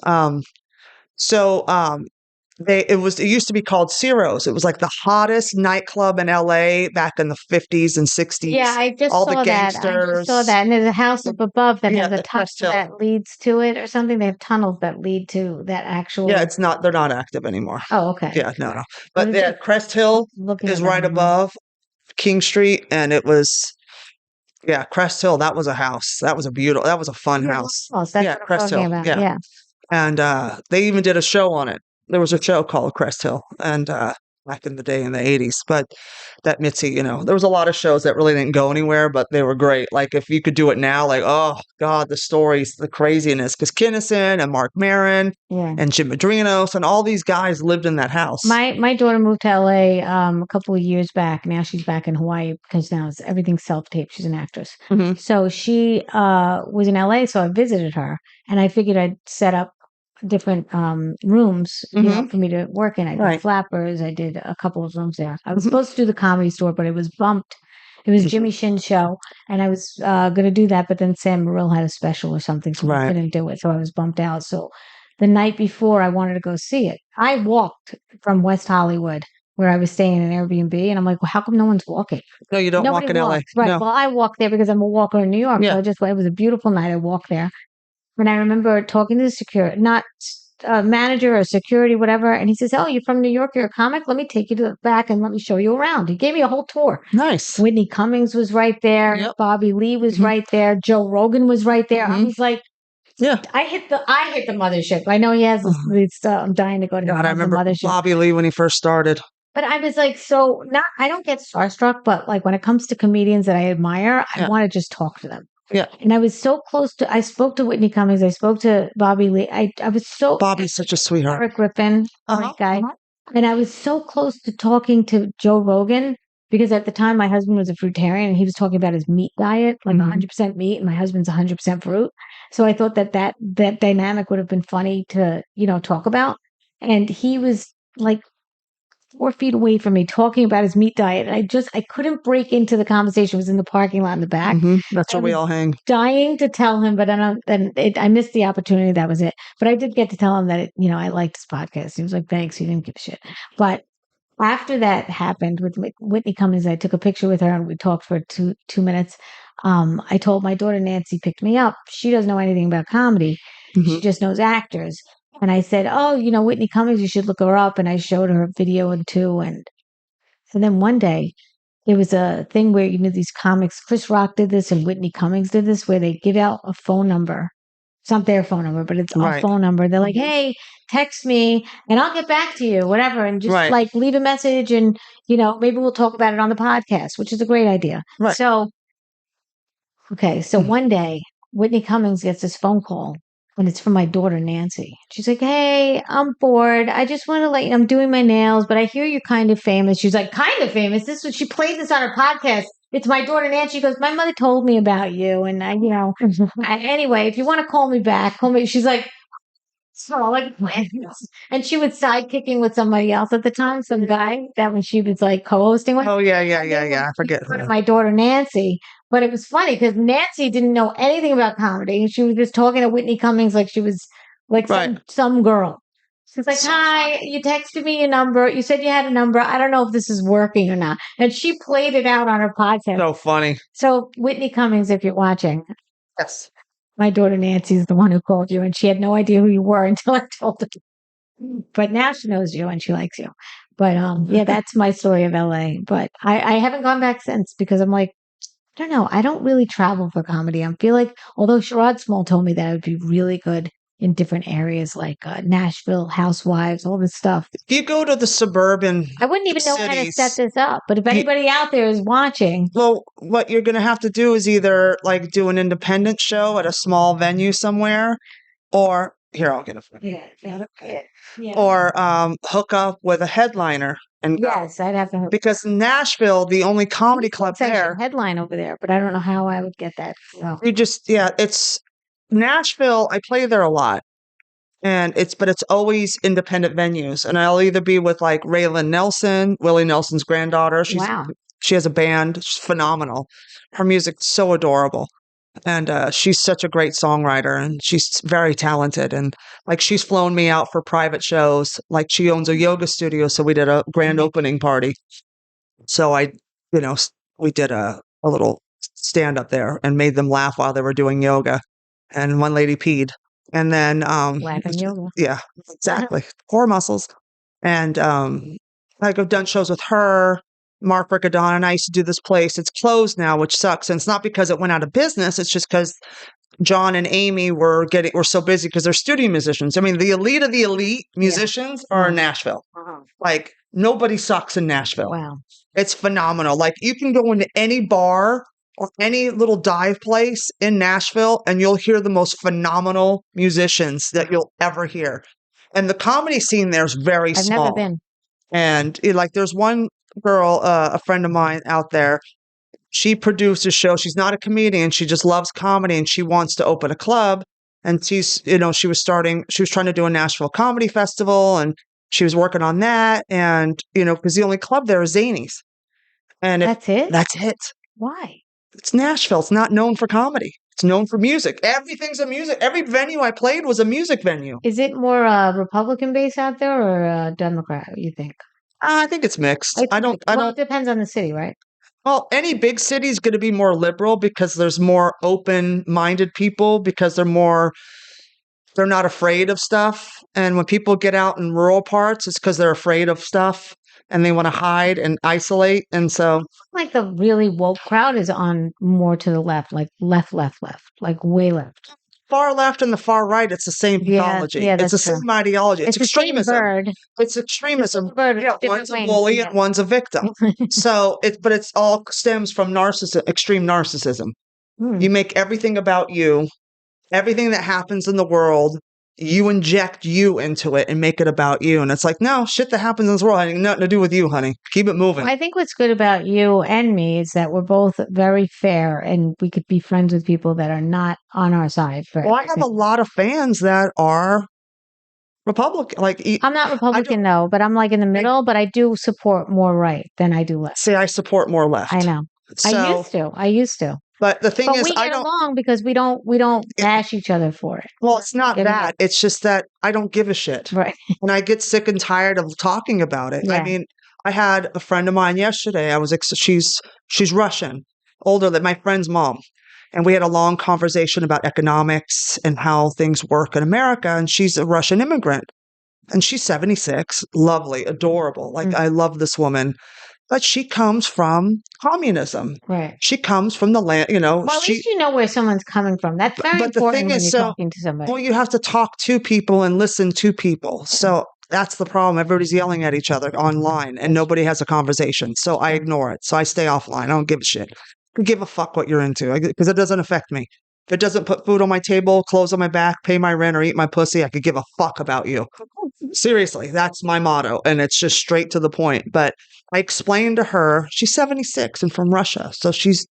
So it used to be called Ciro's. It was like the hottest nightclub in LA back in the 50s and 60s. Yeah, I just All saw the that. I just saw gangsters. that. And there's a house up above that Yeah, has a the tunnel Crest Hill. that leads to it or something. They have tunnels that lead to that actual. Yeah, they're not active anymore. Oh, okay. Yeah, no. I But was yeah, just Crest Hill looking is at right that. above King Street, and it was, yeah, Crest Hill. That was a house. That was a fun Yeah, house. That's what I'm Crest talking Hill. about. Yeah. Yeah. And they even did a show on it. There was a show called Crest Hill, and back in the day in the 80s. But that Mitzi, there was a lot of shows that really didn't go anywhere, but they were great. Like if you could do it now, like, oh God, the stories, the craziness, because Kinison and Mark Maron Yeah. and Jim Madrinos and all these guys lived in that house. My daughter moved to LA a couple of years back. Now she's back in Hawaii because now everything's self-taped. She's an actress. Mhm. So she was in LA, so I visited her and I figured I'd set up different rooms, for me to work in. I did Right. Flappers. I did a couple of rooms there. I was Mhm. supposed to do the Comedy Store, but it was bumped. It was Jimmy Shin's show, and I was going to do that, but then Sam Morril had a special or something, so I Right. couldn't do it. So I was bumped out. So the night before, I wanted to go see it. I walked from West Hollywood, where I was staying in an Airbnb, and I'm like, well, how come no one's walking? No, you don't Nobody walk in LA. walks. Right. No. Well, I walked there because I'm a walker in New York. Yeah. So it was a beautiful night. I walked there. And I remember talking to the security, not manager or security, whatever. And he says, oh, you're from New York. You're a comic. Let me take you to the back and let me show you around. He gave me a whole tour. Nice. Whitney Cummings was right there. Yep. Bobby Lee was Mhm. right there. Joe Rogan was right there. I Mhm. was like, Yeah. I hit the mothership. I know he has this I'm dying to go to God, I the remember mothership. Bobby Lee when he first started. But I was like, I don't get starstruck, but like when it comes to comedians that I admire, I Yeah. want to just talk to them. Yeah. And I was so close I spoke to Whitney Cummings. I spoke to Bobby Lee. I was so. Bobby's such a sweetheart. Eric Griffin, great guy. And I was so close to talking to Joe Rogan because at the time my husband was a fruitarian and he was talking about his meat diet, like 100% meat, and my husband's 100% fruit. So I thought that dynamic would have been funny to, talk about. And he was like 4 feet away from me talking about his meat diet. And I couldn't break into the conversation. It was in the parking lot in the back. That's where we all hang. Dying to tell him, but I missed the opportunity. That was it. But I did get to tell him that, I liked his podcast. He was like, thanks. He didn't give a shit. But after that happened with Whitney Cummings, I took a picture with her and we talked for two minutes. I told my daughter Nancy picked me up. She doesn't know anything about comedy. She just knows actors. And I said, oh, Whitney Cummings, you should look her up. And I showed her a video and two. And then one day there was a thing where, these comics, Chris Rock did this and Whitney Cummings did this, where they give out a phone number. It's not their phone number, but it's a phone number. They're like, hey, text me and I'll get back to you, whatever. And just like leave a message and, maybe we'll talk about it on the podcast, which is a great idea. Right. So one day Whitney Cummings gets this phone call. And it's from my daughter, Nancy. She's like, hey, I'm bored. I just want to I'm doing my nails, but I hear you're kind of famous. She's like, kind of famous? She played this on her podcast. It's my daughter, Nancy. She goes, my mother told me about you. And anyway, if you want to call me back, call me. She's like, and she was sidekicking with somebody else at the time, some guy that when she was like co-hosting with. Oh, yeah. I forget. My daughter, Nancy. But it was funny because Nancy didn't know anything about comedy. She was just talking to Whitney Cummings like she was like some girl. She's like, hi, you texted me your number. You said you had a number. I don't know if this is working or not. And she played it out on her podcast. So funny. So Whitney Cummings, if you're watching. Yes. My daughter Nancy is the one who called you, and she had no idea who you were until I told her. But now she knows you and she likes you. But that's my story of LA. But I haven't gone back since because I'm like, don't know. I don't really travel for comedy. I feel like, although Sherrod Small told me that I would be really good in different areas like Nashville, Housewives, all this stuff. If you go to the suburban I wouldn't even know how to set cities, this up. But if anybody out there is watching, well, what you're going to have to do is either like do an independent show at a small venue somewhere, or here, I'll get a friend. Yeah. Or hook up with a headliner and go. Yes, I'd have to. Because in Nashville, the only comedy club Thinks I should there, headline over there, but I don't know how I would get that. So. you just, yeah, it's Nashville. I play there a lot. And but it's always independent venues. And I'll either be with like Raylan Nelson, Willie Nelson's granddaughter. Wow. She has a band. She's phenomenal. Her music's so adorable. And she's such a great songwriter, and she's very talented. And like she's flown me out for private shows. Like she owns a yoga studio, so we did a grand opening party. So we did a little stand up there and made them laugh while they were doing yoga. And one lady peed. And then Laughing yoga. yeah, exactly. Core muscles. And like I've done shows with her. Mark Riccadon and I used to do this place. It's closed now, which sucks. And it's not because it went out of business. It's just because John and Amy were so busy because they're studio musicians. I mean, the elite of the elite musicians are in Nashville. Like nobody sucks in Nashville. Wow. It's phenomenal. Like you can go into any bar or any little dive place in Nashville and you'll hear the most phenomenal musicians that you'll ever hear. And the comedy scene there is very small. I've never been. And like there's one girl, a friend of mine out there, she produced a show. She's not a comedian. She just loves comedy and she wants to open a club. And she was trying to do a Nashville Comedy Festival and she was working on that. And, because the only club there is Zanies. And That's it? That's it. Why? It's Nashville. It's not known for comedy. It's known for music. Everything's a music. Every venue I played was a music venue. Is it more Republican base out there or Democrat, you think? I think it's mixed. It depends on the city, right? Well, any big city is going to be more liberal because there's more open-minded people because they're not afraid of stuff. And when people get out in rural parts, it's because they're afraid of stuff and they want to hide and isolate. And so like the really woke crowd is on more to the left, like left, like way left. Far left and the far right, it's the same theology. Yeah, it's the same ideology. It's extremism. It's extremism. One's a bully and one's a victim. So but it's all stems from extreme narcissism. You make everything about you. Everything that happens in the world, you inject you into it and make it about you. And it's like, no, shit that happens in this world has nothing to do with you, honey. Keep it moving. I think what's good about you and me is that we're both very fair and we could be friends with people that are not on our side. Well, I have a lot of fans that are Republican. Like I'm not Republican though, but I'm like in the middle, but I do support more right than I do left. See, I support more left. I know. So, I used to. But the thing is, we get along because we don't bash each other for it. Well, it's not that. It's just that I don't give a shit. Right. And I get sick and tired of talking about it. Yeah. I mean, I had a friend of mine yesterday. She's Russian, older than my friend's mom. And we had a long conversation about economics and how things work in America. And she's a Russian immigrant. And she's 76, lovely, adorable. Like, I love this woman. But she comes from communism. Right. She comes from the land, Well, at least you know where someone's coming from. That's very important when you're talking to somebody. Well, you have to talk to people and listen to people. So that's the problem. Everybody's yelling at each other online and nobody has a conversation. So I ignore it. So I stay offline. I don't give a shit. I give a fuck what you're into because it doesn't affect me. If it doesn't put food on my table, clothes on my back, pay my rent, or eat my pussy, I could give a fuck about you. Seriously, that's my motto. And it's just straight to the point. But I explained to her, she's 76 and from Russia. So she's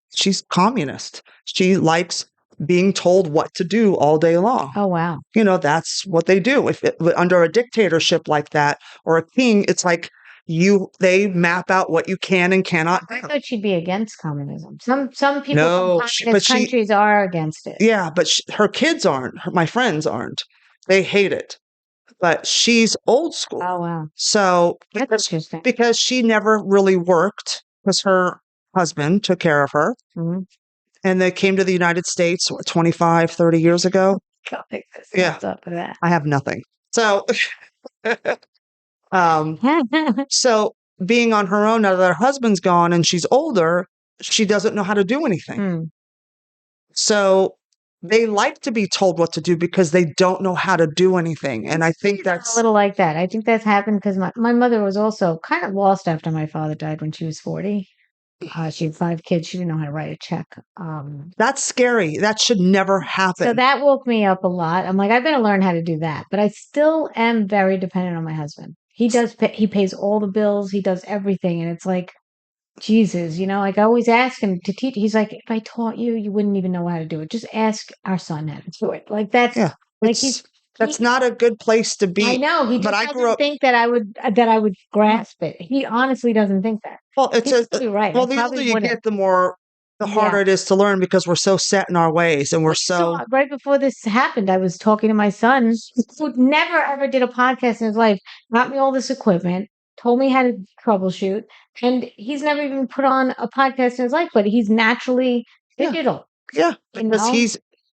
communist. She likes being told what to do all day long. Oh, wow. That's what they do. Under a dictatorship like that or a king, it's like they map out what you can and cannot do. I thought she'd be against communism. Some people from communist countries are against it. Yeah, but her kids aren't. My friends aren't. They hate it. But she's old school. Oh, wow. So that's interesting. Because she never really worked because her husband took care of her. Mm-hmm. And they came to the United States 25, 30 years ago. Up with that. I have nothing. So so being on her own now that her husband's gone and she's older, she doesn't know how to do anything. Hmm. So they like to be told what to do because they don't know how to do anything. And I think A that's little like that. I think that's happened because my mother was also kind of lost after my father died when she was 40. She had 5 kids. She didn't know how to write a check. that's scary. That should never So happen. that woke me up a lot. I'm like, I better learn how to do that. But I still am very dependent on my husband. He pays all the bills. He does everything. And it's like, Jesus, like I always ask him to teach. He's like, if I taught you, you wouldn't even know how to do it. Just ask our son how to do it. Like Yeah. like he's, That's he, not a good place to I be. know he But just I grew doesn't up, think that I would grasp it. He honestly doesn't think that. well, it's He's a, probably right. well, I the older probably you wouldn't. get, the harder Yeah. it is to learn because we're so set in our ways and we're so, Right before this happened, I was talking to my son who never ever did a podcast in his life, got me all this equipment, told me how to troubleshoot, and he's never even put on a podcast in his life, but he's naturally yeah, digital, yeah, you because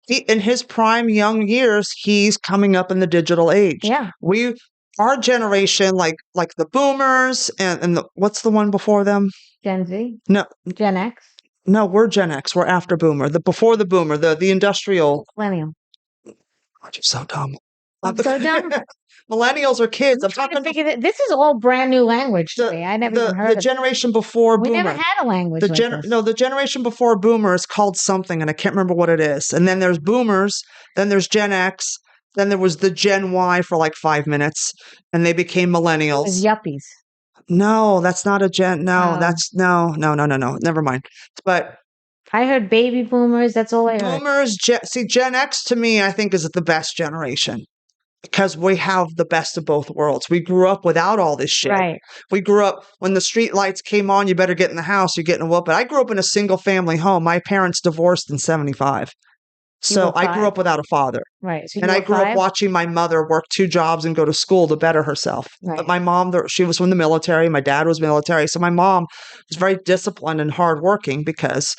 know? in his prime young years, he's coming up in the digital age. Yeah. Our generation, like the boomers and what's the one before them? Gen Z, No, Gen X, no, we're Gen X. We're after boomer. Before the boomer, the industrial. millennial. God, you're so dumb. I'm so dumb. Millennials are kids. I'm Trying to talking figure that this is all brand new language to me. I never even heard the of it. generation before We never boomer. had a language like this. The generation before boomer is called something, and I can't remember what it is. And then there's boomers, then there's Gen X, then there was the Gen Y for like 5 minutes, and they became It was millennials. yuppies. No, that's not a Gen. No, Oh. that's no. Never mind. But I heard baby boomers. That's all I heard. boomers, Gen X to me, I think is the best generation because we have the best of both worlds. We grew up without all this shit. Right. We grew up when the street lights came on, you better get in the house, you're getting a whooping. I grew up in a single family home. My parents divorced in 75. So I grew up without a father. Right. So And I grew up watching my mother work 2 jobs and go to school to better herself. Right. But my mom, she was from the military. My dad was military. So my mom was very disciplined and hardworking because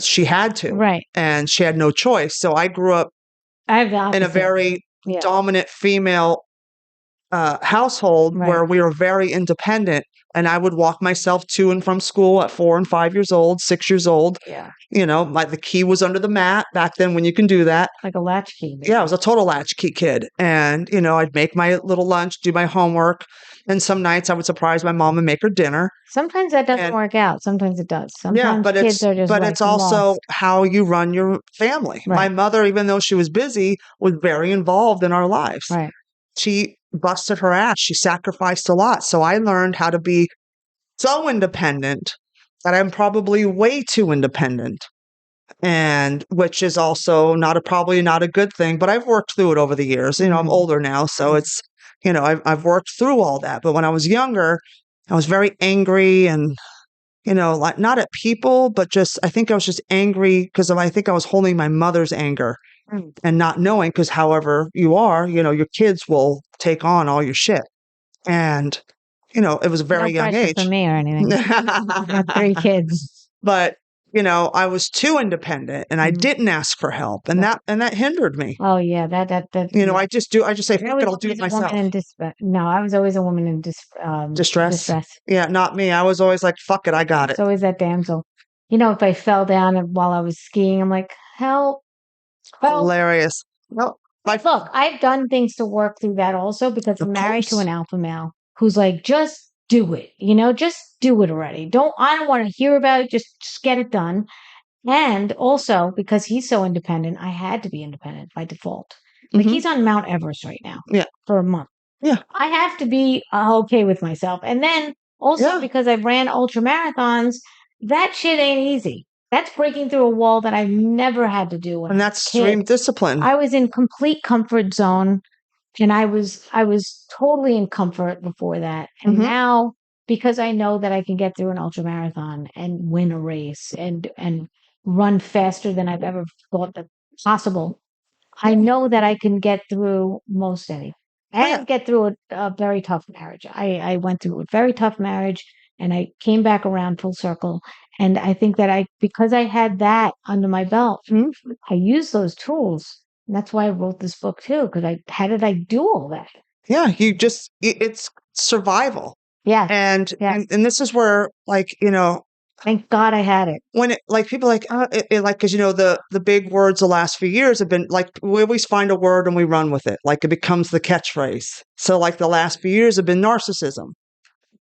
she had to. Right. And she had no choice. So I grew up in a very dominant female household where we were very independent. And I would walk myself to and from school at 4 and 5 years old, 6 years old. Yeah. The key was under the mat back then when you can do that. Like a latchkey. Yeah, I was a total latchkey kid. And, I'd make my little lunch, do my homework. And some nights I would surprise my mom and make her dinner. Sometimes that doesn't work out. Sometimes it does. Sometimes kids are just it's also how you run your family. Right. My mother, even though she was busy, was very involved in our lives. Right. She busted her ass. She sacrificed a lot. So I learned how to be so independent that I'm probably way too independent. And which is also probably not a good thing, but I've worked through it over the years. I'm older now, so it's, I've worked through all that. But when I was younger, I was very angry and, like not at people, but I think I was just angry because I think I was holding my mother's anger and not knowing because however you are, your kids will take on all your shit. And, it was a very young age. For me or anything. I got 3 kids. But I was too independent and I didn't ask for help and that hindered me. Oh yeah, that I just say, fuck it, I'll do it myself. No, I was always a woman in distress. Yeah, not me. I was always like, fuck it, I got it. It's always that damsel. If I fell down while I was skiing, I'm like, help. Hilarious. Well, look, I've done things to work through that also because I'm married to an alpha male who's like, just do it, just do it already. I don't want to hear about it. Just get it done. And also because he's so independent, I had to be independent by default. Like he's on Mount Everest right now for a month. Yeah. I have to be okay with myself. And then also because I ran ultra marathons, that shit ain't easy. That's breaking through a wall that I've never had to do. And that's extreme discipline. I was in complete comfort zone. And I was totally in comfort before that. And now, because I know that I can get through an ultra marathon and win a race and run faster than I've ever thought that possible, I know that I can get through most anything. And get through a very tough marriage. I went through a very tough marriage and I came back around full circle. And I think that because I had that under my belt, I used those tools. And that's why I wrote this book too, because how did I do all that? Yeah, it's survival. Yeah. And this is where, like, Thank God I had it. When it, like people like, because the big words the last few years have been like, we always find a word and we run with it. Like it becomes the catchphrase. So like the last few years have been narcissism.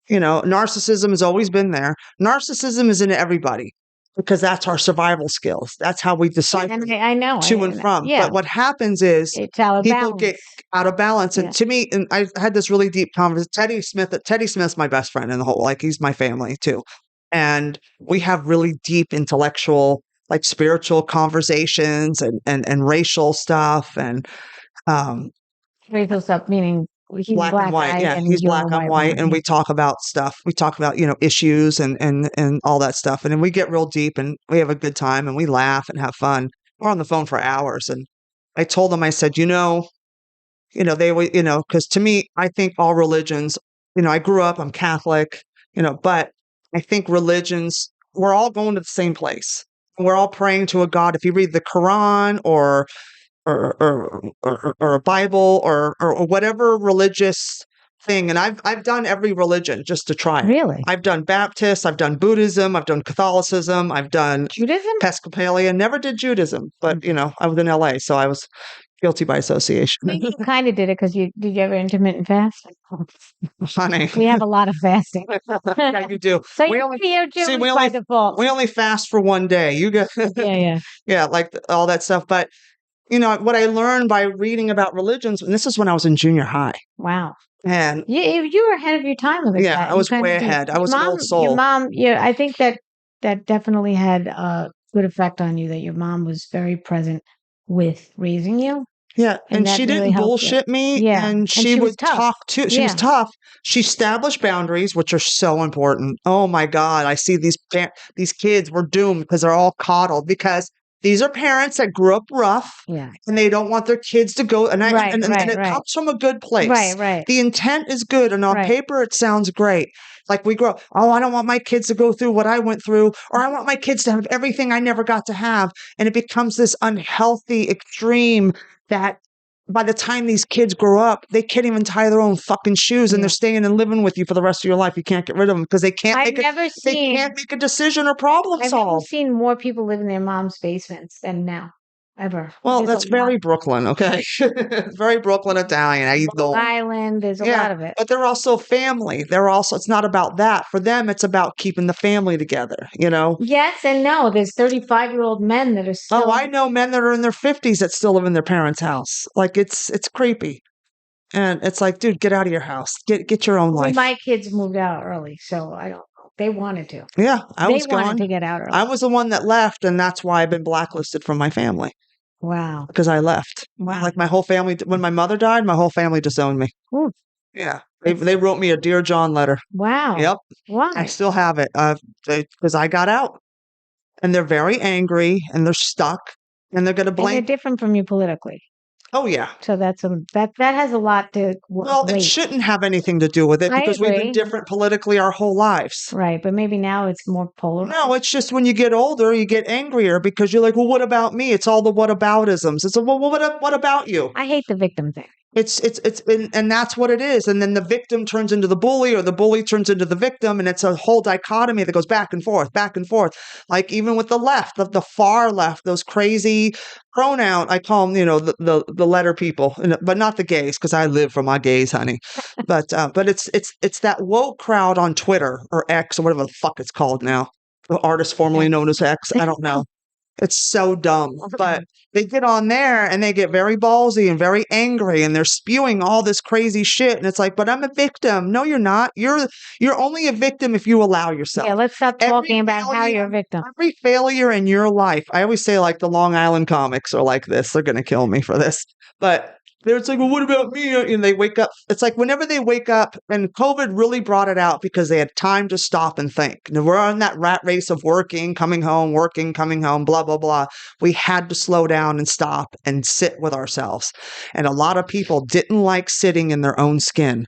Narcissism has always been there. Narcissism is in everybody because that's our survival skills. That's how we decipher And I know. to and from. Yeah. But what happens is It's out of people balance. get out of balance. Yeah. And to me, and I had this really deep conversation. Teddy Smith's my best friend in the whole, like he's my family too. And we have really deep intellectual, like spiritual conversations and racial stuff and Racial stuff, meaning he's black and white. guy Yeah, and he's you're black a and white white, woman. and we talk about stuff. We talk about issues and all that stuff, and then we get real deep and we have a good time and we laugh and have fun. We're on the phone for hours, and I told them, I said, they would, because to me, I think all religions, I grew up, I'm Catholic, but I think religions, we're all going to the same place. We're all praying to a God. If you read the Quran or a Bible or whatever religious thing, and I've done every religion just to try it. Really? I've done Baptist, I've done Buddhism, I've done Catholicism, I've done Judaism? Episcopalian. Never did Judaism, but I was in LA, so I was guilty by association. You kind of did it because did you ever intermittent fast? Honey, We have a lot of fasting. yeah, you do. So We you're only- Jewish see, we by only- default. We only fast for one day. You get Yeah. yeah, like all that stuff. But what I learned by reading about religions, and this is when I was in junior high, Wow. and You were ahead of your time with yeah, that. I was way ahead. I was an old soul. Your mom, yeah, I think that definitely had a good effect on you, that your mom was very present with raising you. Yeah, and that she really didn't helped you. bullshit me, Yeah, and she was would tough. talk to. She was Yeah. tough. She established boundaries, which are so important. Oh my God, I see these kids were doomed because they're all coddled because these are parents that grew up rough. Yeah. And they don't want their kids to go. And and it comes from a good place. Right. The intent is good, and on Right. paper it sounds great. Like we grow, oh, I don't want my kids to go through what I went through, or I want my kids to have everything I never got to have. And it becomes this unhealthy extreme that by the time these kids grow up, they can't even tie their own fucking shoes, and Yeah. they're staying and living with you for the rest of your life. You can't get rid of them because they can't I've make never they seen can't make a decision or problem I've never solve. seen more people live in their mom's basements than now. Ever. Well, There's that's a very lot. Brooklyn, okay? Very Brooklyn Italian. I Long Island, there's a lot of it. but they're also family. It's not about that. For them, it's about keeping the family together, Yes and no. There's 35-year-old men that are still. Oh, I know men that are in their 50s that still live in their parents' house. Like it's creepy. And it's like, dude, get out of your house. Get your own life. My kids moved out early, so I don't know. They wanted to. Yeah, I was They wanted gone. to get out early. I was the one that left, and that's why I've been blacklisted from my family. Wow. Because I left. Wow. Like my whole family, when my mother died, my whole family disowned me. Ooh. Yeah. They wrote me a Dear John letter. Wow. Yep. Wow. I still have it because I got out. And they're very angry and they're stuck and they're going to And they're blame. different from you politically. Oh, yeah. So that has a lot to Well, it weight. shouldn't have anything to do with it I because we've been agree. different politically our whole lives. Right, but maybe now it's more polar. No, it's just when you get older, you get angrier because you're like, well, what about me? It's all the whataboutisms. It's well, what about you? I hate the victim thing. And that's what it is. And then the victim turns into the bully or the bully turns into the victim. And it's a whole dichotomy that goes back and forth, back and forth. Like even with the left, the far left, those crazy pronoun, I call them, the letter people, but not the gays, because I live for my gays, honey. But it's that woke crowd on Twitter or X or whatever the fuck it's called now. The artist formerly known as X. I don't know. It's so dumb, but they get on there and they get very ballsy and very angry and they're spewing all this crazy shit. And it's like, but I'm a victim. No, you're not. You're only a victim if you allow yourself. Yeah, let's stop talking about how you're a victim. Every failure in your life, I always say like the Long Island comics are like this. They're going to kill me for this. But it's like, well, what about me? And they wake up. It's like whenever they wake up, and COVID really brought it out because they had time to stop and think. And we're on that rat race of working, coming home, blah, blah, blah. We had to slow down and stop and sit with ourselves. And a lot of people didn't like sitting in their own skin.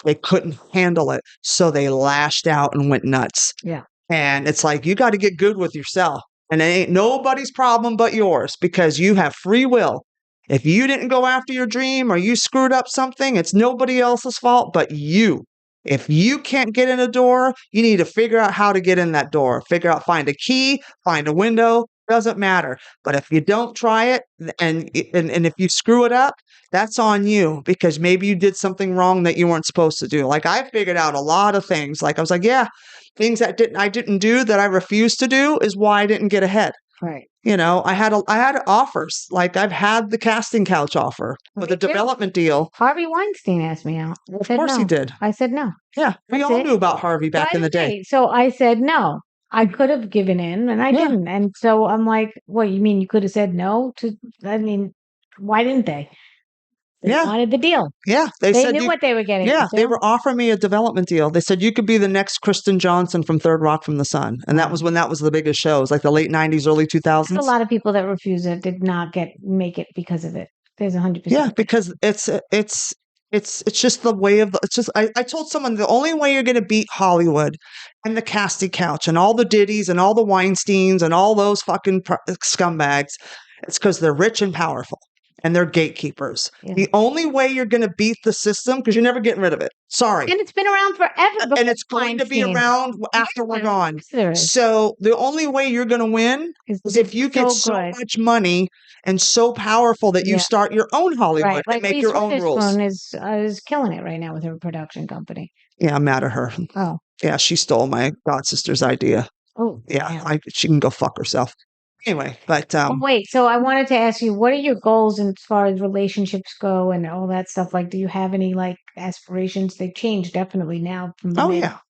They couldn't handle it. So they lashed out and went nuts. Yeah. And it's like, you got to get good with yourself. And it ain't nobody's problem but yours because you have free will. If you didn't go after your dream or you screwed up something, it's nobody else's fault but you. If you can't get in a door, you need to figure out how to get in that door. Find a key, find a window, doesn't matter. But if you don't try it and if you screw it up, that's on you because maybe you did something wrong that you weren't supposed to do. Like I figured out a lot of things. Like I was like, yeah, things that I didn't do that I refused to do is why I didn't get ahead. Right. You know, I had offers. Like I've had the casting couch offer with Me a too. development deal. Harvey Weinstein asked me out. I Of said course he no. did. I said no. Yeah, we That's all it. knew about Harvey back in the day. Right. So I said no. I could have given in and I Yeah. didn't. And so I'm like, what, you mean you could have said no to, I mean, why didn't they? They Yeah. wanted the deal. Yeah, They said knew what they were getting Yeah, they into. were offering me a development deal. They said you could be the next Kristen Johnson from Third Rock from the Sun, and that was when that was the biggest show. It was like the late '90s, early There's 2000s. a lot of people that refuse it did not make it because of it. There's 100%. Yeah, because it's just the way of it's just I told someone the only way you're going to beat Hollywood and the casting couch and all the Diddies and all the Weinsteins and all those fucking scumbags, it's because they're rich and powerful and they're gatekeepers. Yeah. The only way you're going to beat the system because you're never getting rid of it. Sorry. And it's been around forever. And it's going to be Weinstein. around after we're gone. Yes, there is. So the only way you're going to win is if you get so good. much money and so powerful that you Yeah. start your own Hollywood Right. and Like make Reese your own rules. Witherspoon is killing it right now with her production company. Yeah, I'm mad at her. Oh. Yeah, she stole my godsister's idea. Oh. Yeah, she can go fuck herself. Anyway, but wait, so I wanted to ask you, what are your goals as far as relationships go and all that stuff? Like, do you have any like aspirations? They've changed definitely now from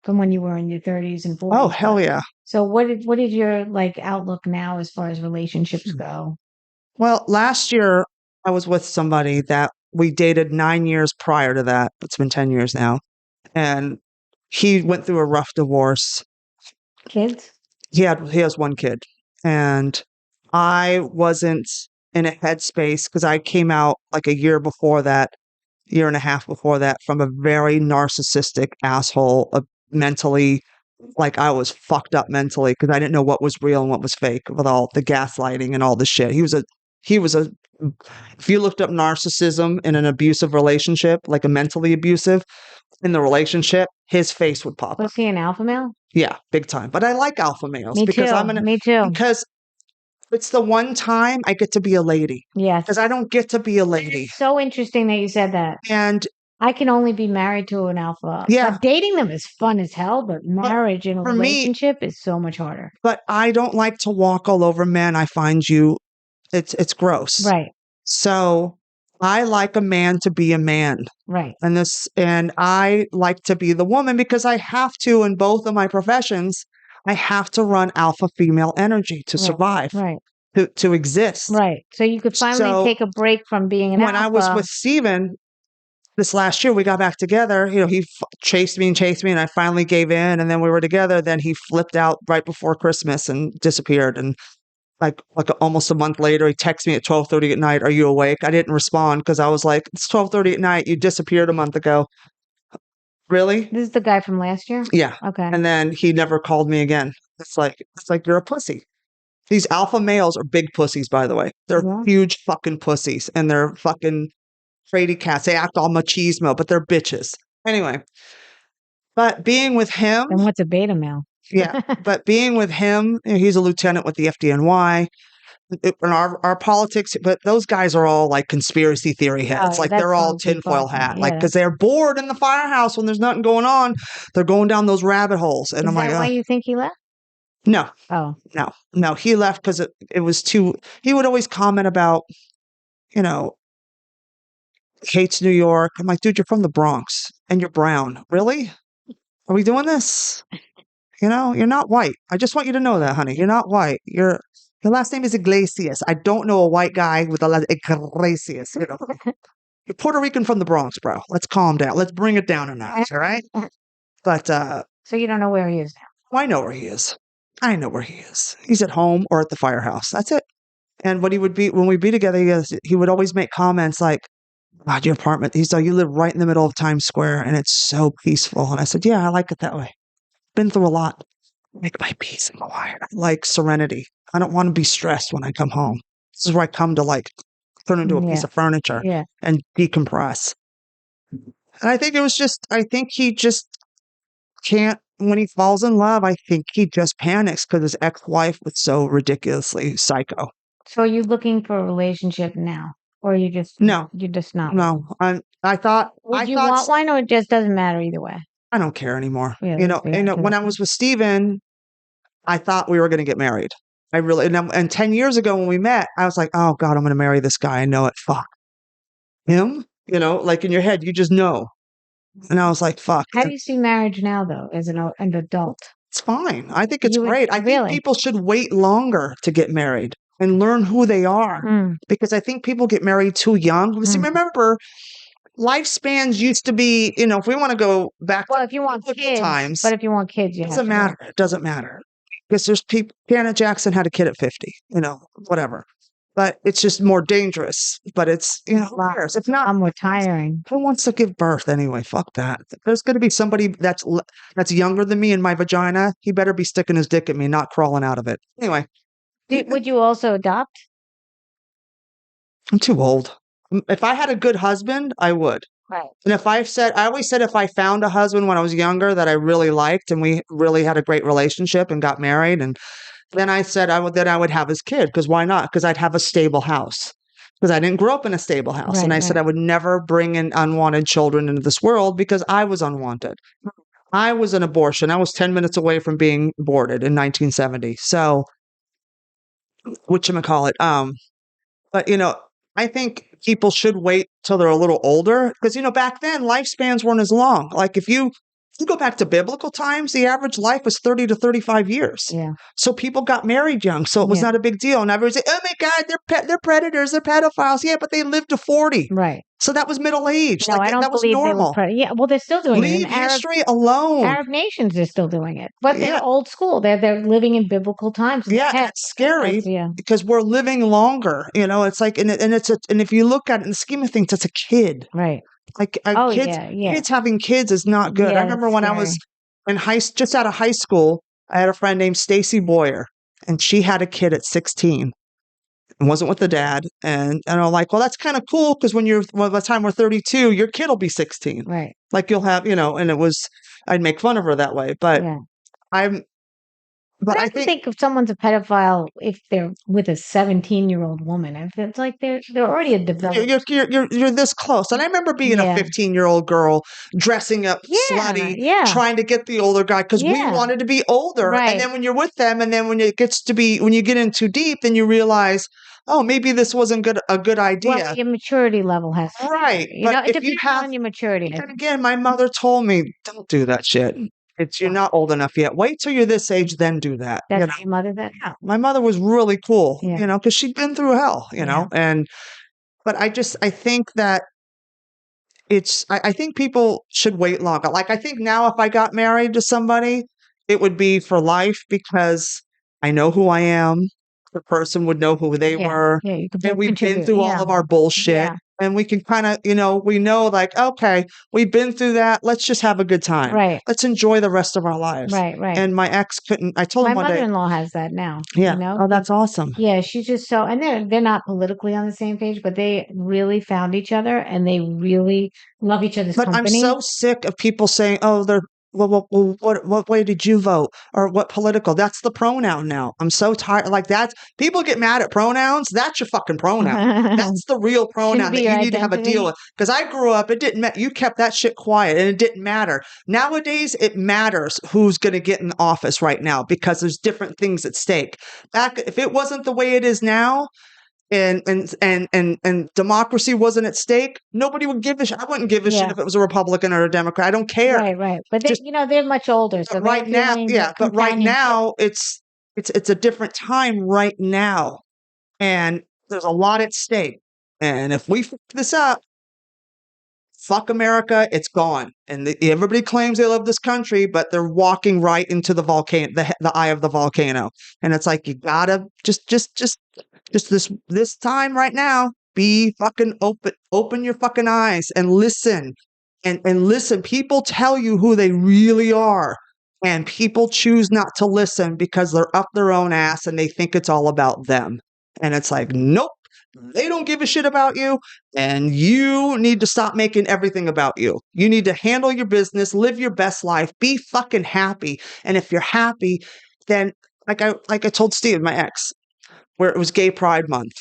from when you were in your 30s and 40s. Oh, hell yeah. So what is your like outlook now as far as relationships go? Well, last year I was with somebody that we dated 9 years prior to that. It's been 10 years now. And he went through a rough divorce. Kids? He has one kid. And I wasn't in a headspace because I came out like a year and a half before that, from a very narcissistic asshole, mentally, like I was fucked up mentally because I didn't know what was real and what was fake with all the gaslighting and all the shit. He was a, if you looked up narcissism in an abusive relationship, like a mentally abusive in the relationship, his face would pop up. Was he an alpha male? Yeah, big time. But I like alpha males Me because too. Me too. because it's the one time I get to be a lady. Yes. Because I don't get to be a lady. It's so interesting that you said that. And I can only be married to an alpha. Yeah. But dating them is fun as hell, but marriage and a for me- relationship is so much harder. but I don't like to walk all over men. I find it's gross. Right. So I like a man to be a man. Right. And I like to be the woman because I have to in both of my professions. I have to run alpha female energy to survive, Right. to exist. Right. So you could finally So, take a break from being an when alpha. I was with Steven this last year, we got back together. You know, he chased me, and I finally gave in. And then we were together. Then he flipped out right before Christmas and disappeared. And like almost a month later, he texted me at 12:30 at night. Are you awake? I didn't respond because I was like, it's 12:30 at night. You disappeared a month ago. Really? This is the guy from last year? Yeah. Okay. And then he never called me again. It's like you're a pussy. These alpha males are big pussies, by the way. They're Yeah. huge fucking pussies, and they're fucking fraidy cats. They act all machismo, but they're bitches. Anyway, but being with him, And what's a beta male? yeah. But being with him, he's a lieutenant with the FDNY. And our politics, but those guys are all like conspiracy theory heads. Oh, Like that's they're all some people. tinfoil hat. Like Yeah. because they're bored in the firehouse when there's nothing going on. They're going down those rabbit holes, and Is I'm that like, why "Ugh." you think he left? No. Oh. No, he left because it was too. He would always comment about, hates New York. I'm like, dude, you're from the Bronx and you're brown. Really? Are we doing this? You're not white. I just want you to know that, honey. You're not white. Your last name is Iglesias. I don't know a white guy with a last Iglesias. You're Puerto Rican from the Bronx, bro. Let's calm down. Let's bring it down a notch, all right? But So you don't know where he is now? I know where he is. I know where he is. He's at home or at the firehouse. That's it. And when we'd be together, he would always make comments like, God, your apartment. He's like, you live right in the middle of Times Square and it's so peaceful. And I said, yeah, I like it that way. Been through a lot. Like my peace and quiet. I like serenity. I don't want to be stressed when I come home. This is where I come to like turn into a piece of furniture Yeah. and decompress. And I think I think he just can't, when he falls in love, I think he just panics because his ex-wife was so ridiculously psycho. So are you looking for a relationship now? Or No, you're just not? no. I Would you thought want one or it just doesn't matter either way? I don't care anymore. Really? So you're When I was with Steven, I thought we were going to get married. I really, and 10 years ago when we met, I was like, oh God, I'm going to marry this guy. I know it. Fuck him. Like in your head, you just know. And I was like, fuck, How do you see marriage now, though, as an adult? it's fine. I think it's You would great. I think really? people should wait longer to get married and learn who they are Mm, because I think people get married too young. See, mm. remember, lifespans used to be, if we want to go back Well, to if you want biblical kids, times, but if you want kids, you it have doesn't to wait. matter. It doesn't matter because there's people. Janet Jackson had a kid at 50, whatever. But it's just more dangerous. But it's, who Wow. cares? If not, I'm retiring. who wants to give birth anyway? Fuck that. If there's going to be somebody that's younger than me in my vagina, he better be sticking his dick in me, not crawling out of it. Anyway, Would you also adopt? I'm too old. If I had a good husband, I would. Right. And I always said if I found a husband when I was younger that I really liked and we really had a great relationship and got married, and then I said I would have his kid because why not? Because I'd have a stable house. Because I didn't grow up in a stable house. Right, And I said right. I would never bring in unwanted children into this world because I was unwanted. I was an abortion. I was 10 minutes away from being aborted in 1970. So, whatchamacallit. But, I think people should wait till they're a little older because, back then lifespans weren't as long. Like if you go back to biblical times, the average life was 30 to 35 years. Yeah. So people got married young. So it was Yeah. not a big deal. And everyone's like, oh my God, they're predators, they're pedophiles. Yeah, but they lived to 40. Right. So that was middle age. No, I don't that was believe they normal. were. Yeah. Well, they're still doing it. Leave In history alone. Arab nations are still doing it, but Yeah. they're old school. They're living in biblical times. Yeah, and it's scary Yeah. because we're living longer. It's like, and if you look at it in the scheme of things, it's a kid. Right. Like Oh, kids, yeah, yeah. kids having kids is not good. Yeah, I remember that's when I was in just out of high school, I had a friend named Stacy Boyer, and she had a kid at 16 and wasn't with the dad. And I'm like, well, that's kind of cool because by the time we're 32, your kid will be 16. Right. Like you'll have, and I'd make fun of her that way, but Yeah. But I I don't think think if someone's a pedophile if they're with a 17-year-old woman. If it's like they're already a developed. you're this close. And I remember being a Yeah. 15-year-old girl dressing up Yeah, slutty, yeah. trying to get the older guy because we Yeah. wanted to be older. Right. And then when you're with them, and then when you get in too deep, then you realize, oh, maybe this wasn't a good idea. Well, your maturity level has to. Right. You know, But it if you depends have, on your maturity. and again, my mother told me, don't do that shit. You're not old enough yet. Wait till you're this age, then do that. That's your mother. That Yeah, my mother was really cool, Yeah. because she'd been through hell, Yeah. but I think that I think people should wait longer. Like, I think now if I got married to somebody, it would be for life because I know who I am. The person would know who they were. Yeah, you could And we've been contribute. through all of our bullshit. Yeah. And we can kind of, we know like, okay, we've been through that. Let's just have a good time. Right. Let's enjoy the rest of our lives. Right. Right. And my ex I told My him one day, mother-in-law has that now. yeah. You know? Oh, that's awesome. Yeah, she's just so, and they're not politically on the same page, but they really found each other and they really love each other's But company. I'm so sick of people saying, "Oh, they're what way did you vote or what political?" That's the pronoun now. I'm so tired. Like people get mad at pronouns. That's your fucking pronoun. That's the real pronoun be that your you need to have a identity. deal with. Because I grew up, it didn't matter. You kept that shit quiet, and it didn't matter. Nowadays, it matters who's going to get in office right now because there's different things at stake. Back if it wasn't the way it is now, and democracy wasn't at stake, nobody would give a shit. I wouldn't give a shit if it was a Republican or a Democrat. I don't care. Right, right. But they, they're much older, so But right now, but right now it's a different time right now, and there's a lot at stake. And if we fuck this up, fuck America, it's gone. And everybody claims they love this country, but they're walking right into the volcano, the eye of the volcano. And it's like you gotta just this time right now, be fucking open your fucking eyes and listen. And listen. People tell you who they really are. And people choose not to listen because they're up their own ass and they think it's all about them. And it's like, nope. They don't give a shit about you, and you need to stop making everything about you. You need to handle your business, live your best life, be fucking happy. And if you're happy, then like I told Steve, my ex, where it was Gay Pride Month,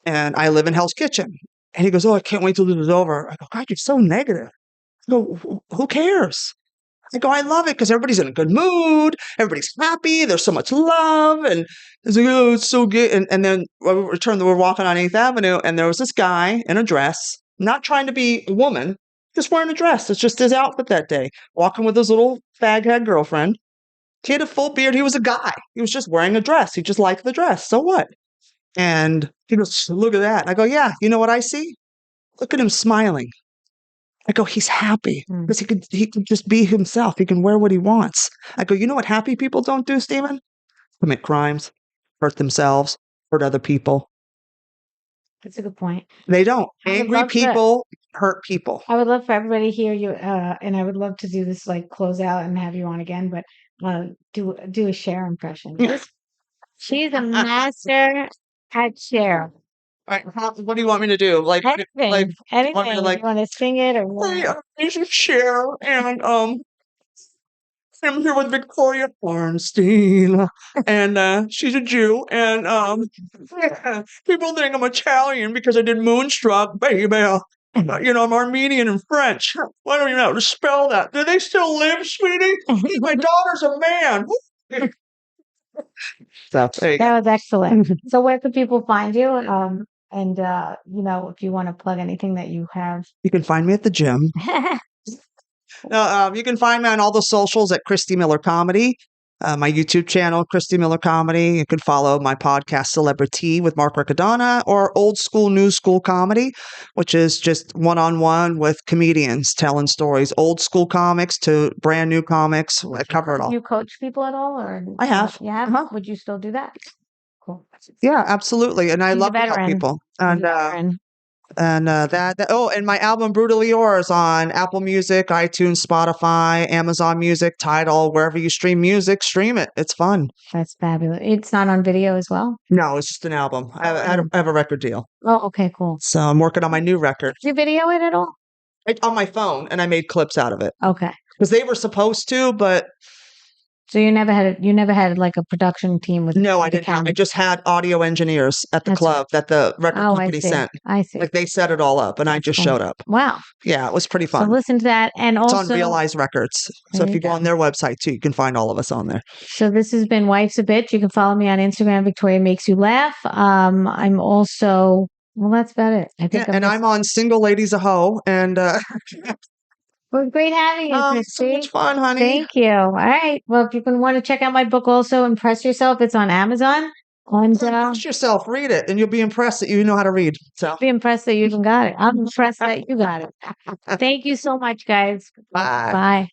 and I live in Hell's Kitchen. And he goes, "Oh, I can't wait till this is over." I go, "God, you're so negative." I go, Who cares?" I go, "I love it because everybody's in a good mood. Everybody's happy. There's so much love." And it's like, "Oh, it's so good." And then we're walking on 8th Avenue, and there was this guy in a dress, not trying to be a woman, just wearing a dress. It's just his outfit that day, walking with his little fag-head girlfriend. He had a full beard. He was a guy. He was just wearing a dress. He just liked the dress. So what? And he goes, "Look at that." I go, "Yeah, you know what I see? Look at him smiling." I go, "He's happy Mm. because he could just be himself. He can wear what he wants." I go, "You know what happy people don't do, Stephen? Commit crimes, hurt themselves, hurt other people. That's a good point. They don't. I would Angry love to. people hurt people." I would love for everybody to hear you, and I would love to do this like close out and have you on again, but do a Cher impression. She's a master at Cher. All right, what do you want me to do? Like, Anything, you want me anything. to like, You want to sing it or "Hey, what? this is Cher, and I'm here with Victoria Arnstein, and she's a Jew, and people think I'm Italian because I did Moonstruck, baby. I'm Armenian and French. Why don't you know how to spell that? Do they still live, sweetie? My daughter's a man." So there you go. That was excellent. So where could people find you? And if you want to plug anything that you have. You can find me at the gym. You can find me on all the socials at Christy Miller Comedy, my YouTube channel, Christy Miller Comedy. You can follow my podcast, Celebrity with Mark Riccadonna, or Old School, New School Comedy, which is just one-on-one with comedians telling stories, old school comics to brand new comics. I cover it all. Do you coach people at all, or I have. you have? Uh-huh. Would you still do that? Cool. Yeah, absolutely. And I He's a love to help veteran. people. He's a And veteran. and my album Brutally Yours on Apple Music, iTunes, Spotify, Amazon Music, Tidal, wherever you stream music, stream it. It's fun. That's fabulous. It's not on video as well. No, it's just an album. I have a record deal, Oh, okay, cool. so I'm working on my new record Did you video it at all? on my phone, and I made clips out of it Okay. because they were supposed to, but So you never had like a production team with no, I the didn't have. I camera? just had audio engineers at the That's club that the record Oh, I company see. sent. I see. Like they set it all up, and I just Cool. showed up. Wow. Yeah, it was pretty So fun. listen to that, and It's on also Realize Records. So There if you you go go. on their website too, you can find all of us on there. So this has been Wife's a Bitch. You can follow me on Instagram, Victoria Makes You Laugh. I'm also that's about it. I think Yeah, and I'm on Single Ladies a Hoe, and Well, great having you, so Christy. much fun, honey. Thank you. All right. Well, if you want to check out my book, also Impress Yourself, it's on Amazon. And Trust yourself, read it, and you'll be impressed that you know how to read. So be impressed that you even got it. I'm impressed that you got it. Thank you so much, guys. bye. Bye.